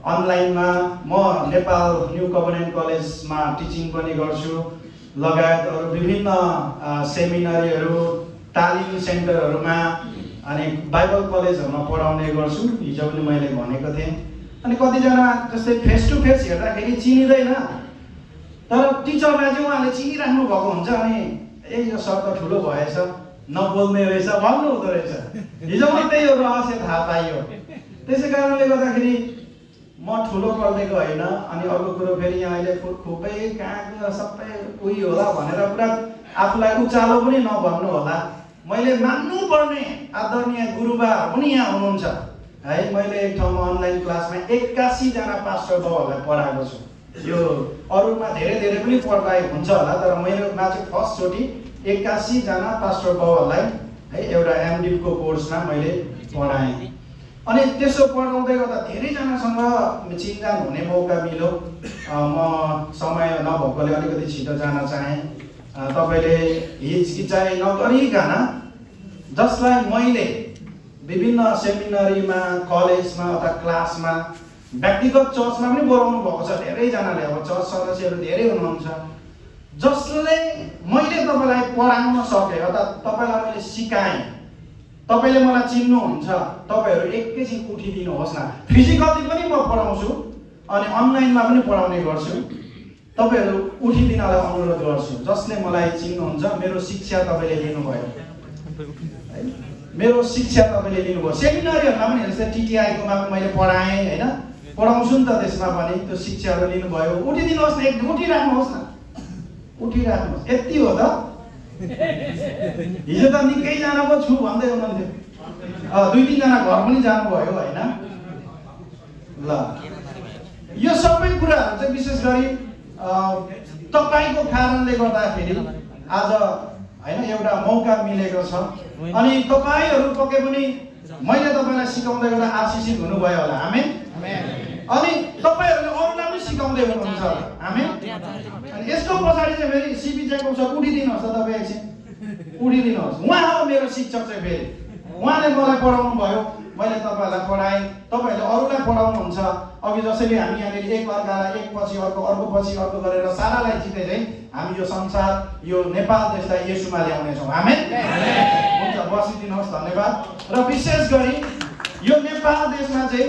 अनलाइनमा म नेपाल न्यू कभरेन्ट कलेजमा टिचिङ पनि गर्छु लगायत अरू विभिन्न सेमिनारीहरू, तालिम सेन्टरहरूमा अनि बाइबल कलेजहरूमा पढाउने गर्छु, हिजो पनि मैले भनेको थिएँ। अनि कतिजना जस्तै फेस टु फेस हेर्दाखेरि चिनिँदैन, तर टिचरलाई चाहिँ उहाँले चिनिराख्नु भएको हुन्छ अनि यो सर त ठुलो भएछ, नबोल्ने रहेछ भन्नु हुँदो रहेछ। हिजो मात्रै यो रहस्य थाहा पाइयो। त्यसै कारणले गर्दाखेरि म ठुलो पढ्दैको होइन अनि अर्को कुरो फेरि यहाँ अहिले खुबै कहाँको सबै उयो होला भनेर पुरा आफूलाई उचालो पनि नभन्नु होला। मैले मान्नुपर्ने आदरणीय गुरुबाहरू पनि यहाँ हुनुहुन्छ है। मैले एक ठाउँमा अनलाइन क्लासमा 81 जना पास्टर बाबुहरूलाई पढाएको छु। यो अरूमा धेरै पनि पढाइ हुन्छ होला, तर मेरोमा चाहिँ फर्स्टचोटि 81 जना पास्टर बाबुहरूलाई है एउटा एमडिको कोर्समा मैले पढाएँ। अनि त्यसो पढाउँदै गर्दा धेरैजनासँग चिनजान हुने मौका मिल्यो। म समय नभएकोले अलिकति छिटो जान चाहेँ। तपाईँले हिचकिचाइ नगरिकन जसलाई मैले विभिन्न सेमिनारीमा, कलेजमा अथवा क्लासमा, व्यक्तिगत चर्चमा पनि बोलाउनु भएको छ धेरैजनाले, अब चर्च सदस्यहरू धेरै हुनुहुन्छ, जसले मैले तपाईँलाई पढाउन सकेँ अथवा तपाईँलाई मैले सिकाएँ, तपाईँले मलाई चिन्नुहुन्छ, तपाईँहरू एकैछिन उठिदिनुहोस् न। फिजिकली पनि म पढाउँछु अनि अनलाइनमा पनि पढाउने गर्छु। तपाईँहरू उठिदिनलाई अनुरोध गर्छु। जसले मलाई चिन्नुहुन्छ, मेरो शिक्षा तपाईँले लिनुभयो, मेरो शिक्षा तपाईँले लिनुभयो। सेमिनारीहरूमा पनि जस्तै टिटिआईकोमा पनि मैले पढाएँ होइन, पढाउँछु नि त, त्यसमा पनि त्यो शिक्षाहरू लिनुभयो। उठिदिनुहोस् न, एक उठिराख्नुहोस् न, उठिराख्नुहोस्, यति हो त। हिजो त निकैजना पो छु भन्दै हुनुहुन्थ्यो, 2-3 जना घर पनि जानुभयो होइन। ल यो सबै कुराहरू चाहिँ विशेष गरी तपाईँको कारणले गर्दाखेरि आज होइन एउटा मौका मिलेको छ। अनि तपाईँहरू पक्कै पनि मैले तपाईँलाई सिकाउँदै गर्दा आशिषित हुनुभयो होला, आमेन। अनि तपाईँहरूले अरूलाई पनि सिकाउँदै हुनुहुन्छ होला, आमेन। अनि यसको पछाडि चाहिँ फेरि सिपी चाहिँ छ, उठिदिनुहोस् त तपाईँ, एकछिन उठिदिनुहोस्। उहाँ हो मेरो शिक्षक चाहिँ फेरि, उहाँले मलाई पढाउनु भयो, मैले तपाईँहरूलाई पढाएँ, तपाईँहरूले अरूलाई पढाउनुहुन्छ। अघि जसरी हामी यहाँनिर एक अर्कालाई एक पछि अर्को, अर्को पछि अर्को गरेर सारालाई जिते चाहिँ हामी यो संसार, यो नेपाल देशलाई येशूमा ल्याउनेछौँ, आमेन। हुन्छ, बसिदिनुहोस्, धन्यवाद। र विशेष गरी यो नेपाल देशमा चाहिँ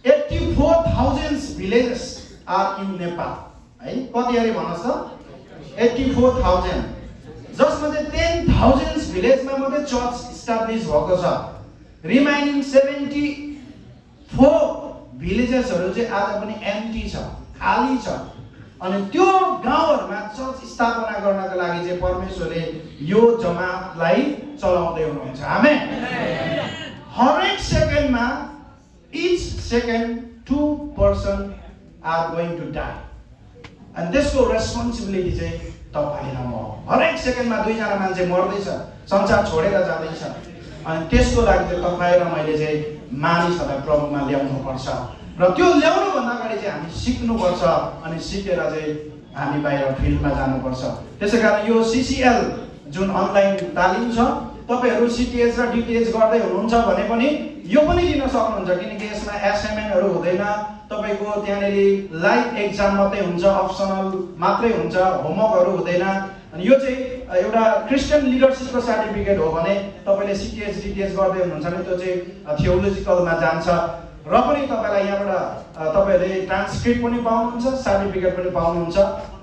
84,000 भिलेजेस आर इन नेपाल है। कति अरे भन्नुहोस् त? 84,000, जसमा चाहिँ 10,000 भिलेजमा मात्रै चर्च इस्टाब्लिस भएको छ। रिमाइनिङ 74 भिलेजेसहरू चाहिँ आज पनि एम्प्टी छ, खाली छ। अनि त्यो गाउँहरूमा चर्च स्थापना गर्नको लागि चाहिँ परमेश्वरले यो जमातलाई चलाउँदै हुनुहुन्छ, आमेन। हरेक सेकेन्डमा each second 2 person are going to die, and त्यसको रेस्पोन्सिबिलिटी चाहिँ तपाईँ र म। हरेक सेकेन्डमा 2 जना मान्छे मर्दैछ, संसार छोडेर जाँदैछ। अनि त्यसको लागि चाहिँ तपाईँ र मैले चाहिँ मानिसहरूलाई प्रभुमा ल्याउनुपर्छ। र त्यो ल्याउनुभन्दा अगाडि चाहिँ हामी सिक्नुपर्छ अनि सिकेर चाहिँ हामी बाहिर फिल्डमा जानुपर्छ। त्यसै कारण यो सिसिएल जुन अनलाइन तालिम छ, तपाईँहरू सिटिएच र डिटिएच गर्दै हुनुहुन्छ भने पनि यो पनि लिन सक्नुहुन्छ, किनकि यसमा एसाइनमेन्टहरू हुँदैन। तपाईँको त्यहाँनिर लाइभ एक्जाम मात्रै हुन्छ, अप्सनल मात्रै हुन्छ, होमवर्कहरू हुँदैन। अनि यो चाहिँ एउटा क्रिस्चियन लिडरसिपको सर्टिफिकेट हो भने तपाईँले सिटिएच डिटिएच गर्दै हुनुहुन्छ भने त्यो चाहिँ थियोलोजिकलमा जान्छ। र पनि तपाईँलाई यहाँबाट तपाईँहरूले ट्रान्सक्रिप्ट पनि पाउनुहुन्छ, सर्टिफिकेट पनि पाउनुहुन्छ।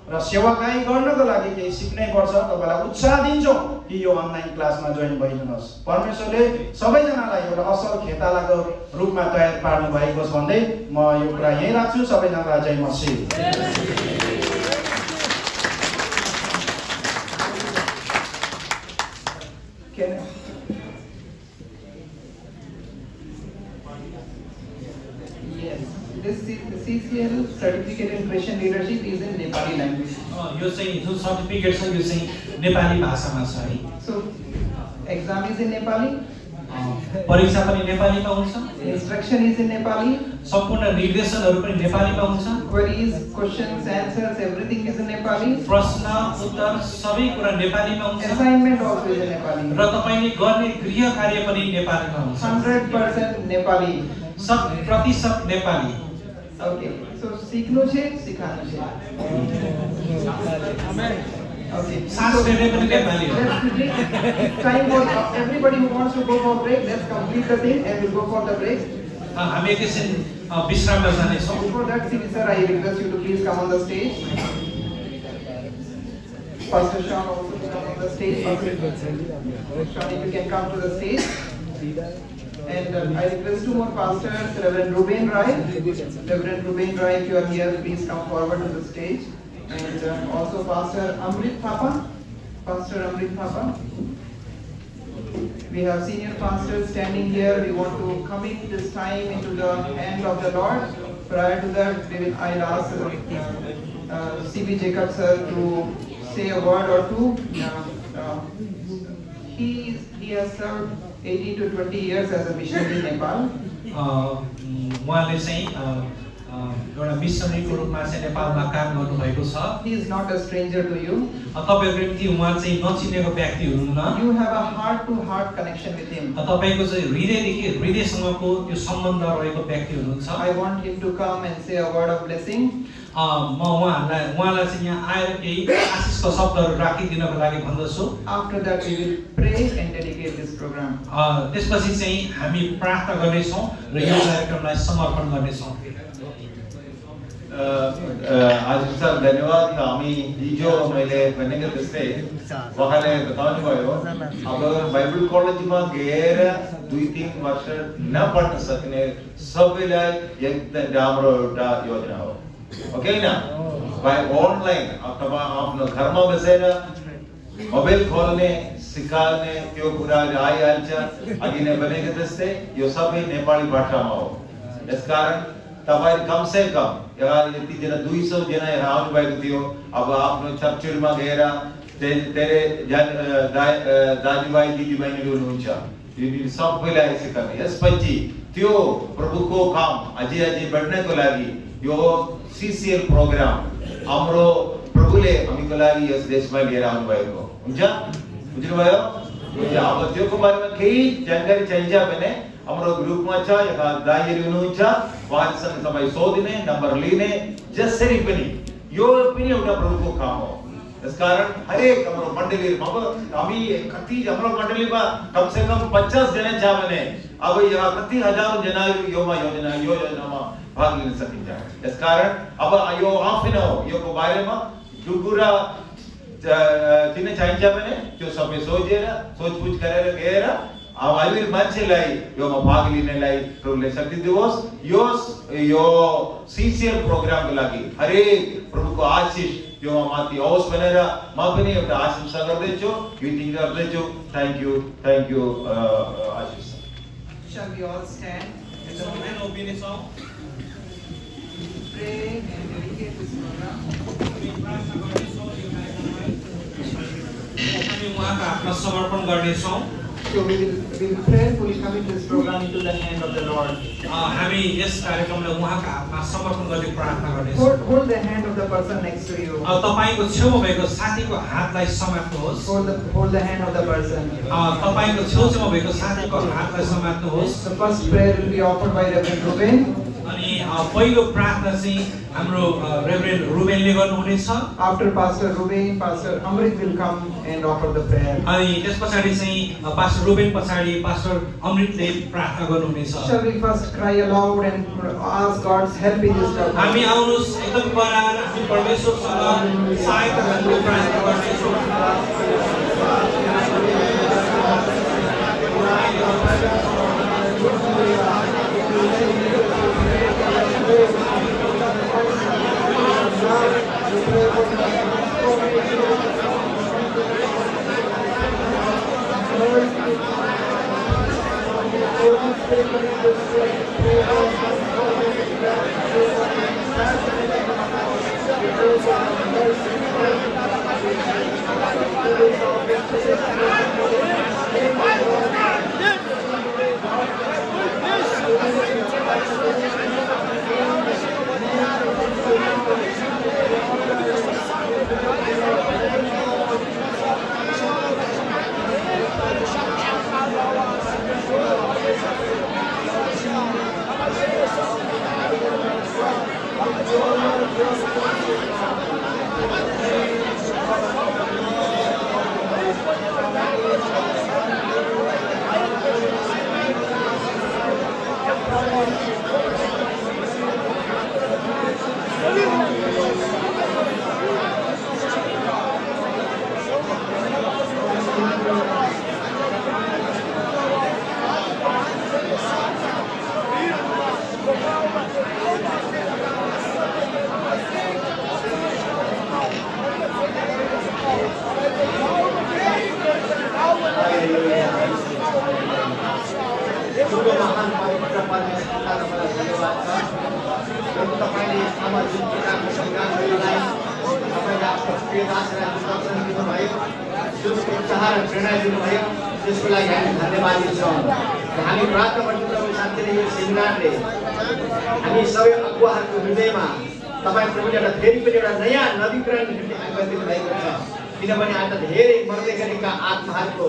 र सेवाकाई गर्नको लागि केही सिक्नै पर्छ। तपाईँलाई उत्साह दिन्छौँ कि यो अनलाइन क्लासमा जोइन भइदिनुहोस्। परमेश्वरले सबैजनालाई एउटा असल खेतालाको रूपमा तयार पार्नु भएको छ भन्दै म यो कुरा यहीँ राख्छु। सबैजनालाई जय मसीह। This CCL certificate in Christian leadership is in Nepali language. यो चाहिँ जुन सर्टिफिकेट छ यो चाहिँ नेपाली भाषामा छ है। So Exam is in Nepali. परीक्षा पनि नेपालीमा हुन्छ, Instruction is in Nepali. सम्पूर्ण निर्देशनहरू पनि नेपालीमा हुन्छ, Queries, questions, answers, everything is in Nepali. प्रश्न उत्तर सबै कुरा नेपालीमा हुन्छ Assignment also is in Nepali. र तपाईले गर्ने गृह कार्य पनि नेपालीमा हुन्छ, 100% Nepali. 100% नेपाली। Okay. So सिक्नु छ, सिकाउनु छ. Okay. सास फेर्ने पनि नेपाली हो। Let's quickly time for everybody who wants to go for break. Let's complete the thing and we'll go for the break. हामी एकैछिन विश्राममा जानेछौँ। Before that, Siri sir, I request you to please come on the stage. Pastor Sean also to come on the stage. Sean, if you can come to the stage. And I request two more pastors, Reverend Ruben Rai. Reverend Ruben Rai, if you are here, please come forward to the stage. And also Pastor Amrit Thapa. Pastor Amrit Thapa. We have senior pastors standing here. We want to commit this time into the hand of the Lord. Prior to that, I'll ask C.B. Jacob sir to say a word or two. He has served 18 to 20 years as a missionary in Nepal. उहाँले चाहिँ एउटा मिसनरीको रूपमा चाहिँ नेपालमा काम गर्नुभएको छ। He is not a stranger to you. तपाईहरुको निम्ति उहाँ चाहिँ नचिनेको व्यक्ति हुनुहुन्न। You have a heart-to-heart connection with him. तपाईको चाहिँ हृदयदेखि हृदयसँगको त्यो सम्बन्ध रहेको व्यक्ति हुनुहुन्छ। I want him to come and say a word of blessing. म उहाँलाई चाहिँ यहाँ आएर केही आशिषको शब्दहरू राखिदिनको लागि भन्दछु। After that we will pray and dedicate this program. त्यसपछि चाहिँ हामी प्रार्थना गर्नेछौँ र यो कार्यक्रमलाई समर्पण गर्नेछौँ। आशिष सर धन्यवाद। हामी हिजो मैले भनेको जस्तै उहाँले बताउनु भयो अब बाइबल कलेजमा गएर 2-3 वर्ष नपढ्न सक्ने सबैलाई एकदम राम्रो एउटा योजना हो। ओके ना बाई अनलाइन अथवा आफ्नो घरमा बसेर मोबाइल खोल्ने सिकाउने त्यो कुराहरू आइहाल्छ। अघि नै भनेको जस्तै यो सबै नेपाली भाषामा हो। यसकारण तपाईं कम से कम यति जना 200 जना यहाँ आउनु भएको थियो। अब आफ्नो चर्चमा गएर तेरे दाजुभाइ दिदीबहिनीहरू हुनुहुन्छ यो सबैलाई सिकाउने। यसपछि त्यो प्रभुको काम अझै बढ्नको लागि यो सीसीएल प्रोग्राम हाम्रो प्रभुले हामीको लागि यस देशमा लिएर आउनु भएको हुन्छ। बुझ्नुभयो? अब त्योको बारेमा केही जानकारी चाहिन्छ भने हाम्रो ग्रुपमा छ यहाँ दाइहरू हुनुहुन्छ उहाँसँग तपाईँ सोध्ने नम्बर लिने जसरी पनि यो पनि एउटा प्रभुको काम हो। यसकारण हरेक हाम्रो मण्डलीमा अब हामी कति हाम्रो मण्डलीमा कम से कम 50 जना छ भने अब यहाँ कति हजारौं जनाहरू यो योजनामा भाग लिन सकिन्छ। यसकारण अब यो आफै हो योको बारेमा जो कुरा चिन्न चाहिन्छ भने त्यो सबै सोचबुझ गरेर गएर अब अहिले मान्छेलाई योमा भाग लिनलाई प्रभुले शक्ति दियोस्। यो सीसीएल प्रोग्रामको लागि हरेक प्रभुको आशिष यो माथि होस् भनेर म पनि एउटा आशंसा गर्दैछु, ग्रिटिङ गर्दैछु। Thank you Ashish. Shall we all stand? Pray and dedicate this program. हामी उहाँका हातमा समर्पण गर्नेछौँ। So we will prayerfully commit this program into the hand of the Lord. हामी यस कार्यक्रमलाई उहाँका हातमा समर्पण गर्ने प्रार्थना गर्नेछौँ। Hold the hand of the person next to you. तपाईको छेउमा भएको साथीको हातलाई समात्नुहोस्। Hold the hand of the person. तपाईको छेउमा भएको साथीको हातलाई समात्नुहोस्। The first prayer will be offered by Reverend Ruben. अनि पहिलो प्रार्थना चाहिँ हाम्रो रेभरेन्ड रुबेनले गर्नुहुनेछ। After Pastor Ruben, Pastor Amrit will come and offer the prayer. अनि त्यसपछि चाहिँ पास्टर रुबेन पछाडी पास्टर अमृतले प्रार्थना गर्नुहुनेछ। Shall we first cry aloud and ask God's help in this job? हामी आउनुस् एकदम करार हामी परमेश्वरसँग सहायता माग्ने प्रार्थना गर्नेछौँ। Thank you. प्रेरणा दिनुभयो, त्यसको लागि हामी धन्यवादी छौँ। हामी प्रार्थना गर्छौँ प्रभु शान्तिले यो सेमिनारले हामी सबै अगुवाहरूको हृदयमा तपाईँ प्रभुले एउटा फेरि पनि एउटा नयाँ नवीकरण गरिदिनु भएको छ। किनभने आज धेरै मर्दै गरेका आत्माहरूको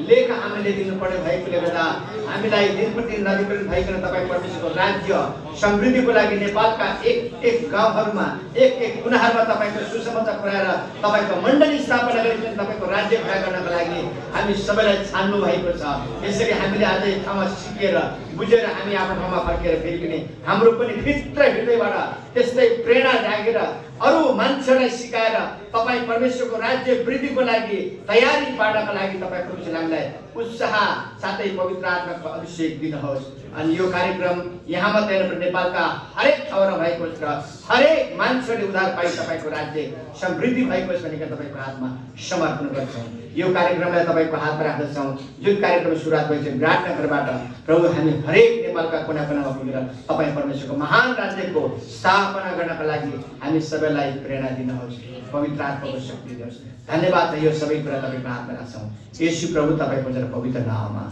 लेख हामीले दिनुपर्ने भएकोले गर्दा हामीलाई दिन प्रतिदिन नवीकरण भइकन तपाईँ परमेश्वरको राज्य समृद्धिको लागि नेपालका एक एक गाउँहरूमा एक एक कुनाहरूमा तपाईँको सुसमाचार पुर्याएर तपाईँको मण्डली स्थापना गरिकन तपाईँको राज्य खडा गर्नको लागि हामी सबैलाई छान्नु भएको छ। यसरी हामीले आज यो ठाउँमा सिकेर बुझेर हामी आफ्नो ठाउँमा फर्केर फेरि पनि हाम्रो पनि भित्र हृदयबाट त्यस्तै प्रेरणा जागेर अरू मान्छेलाई सिकाएर तपाईँ परमेश्वरको राज्य वृद्धिको लागि तयारी पार्नको लागि तपाईँ परमेश्वरलाई उत्साह साथै पवित्र आत्माको अभिषेक दिनुहोस्। अनि यो कार्यक्रम यहाँ मात्रै होइन, नेपालका हरेक ठाउँमा भएको छ र हरेक मान्छेले उद्धार पाइ तपाईँको राज्य समृद्धि भएको छ भनेर तपाईँको हातमा समर्पण गर्छौँ। यो कार्यक्रमलाई तपाईँको हातमा राख्दछौँ। जुन कार्यक्रम सुरुवात भएको छ विराट नगरबाट प्रभु हामी हरेक नेपालका कुना कुनामा पुगेर तपाईँ परमेश्वरको महान राज्यको स्थापना गर्नका लागि हामी सबैलाई प्रेरणा दिनुहोस्। पवित्र आत्माको शक्ति दिनुहोस्। धन्यवाद छ। यो सबै कुरा तपाईँको हातमा राख्छौँ। येशू प्रभु तपाईँको जरा पवित्र नाममा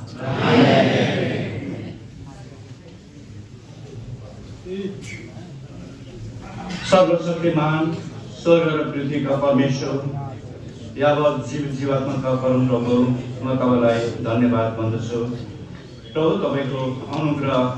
सर्वशक्तिमान स्वर्ग र पृथ्वीका परमेश्वर यावत जीवात्माका परम प्रभु, म तपाईँलाई धन्यवाद भन्दछु। प्रभु तपाईँको अनुग्रह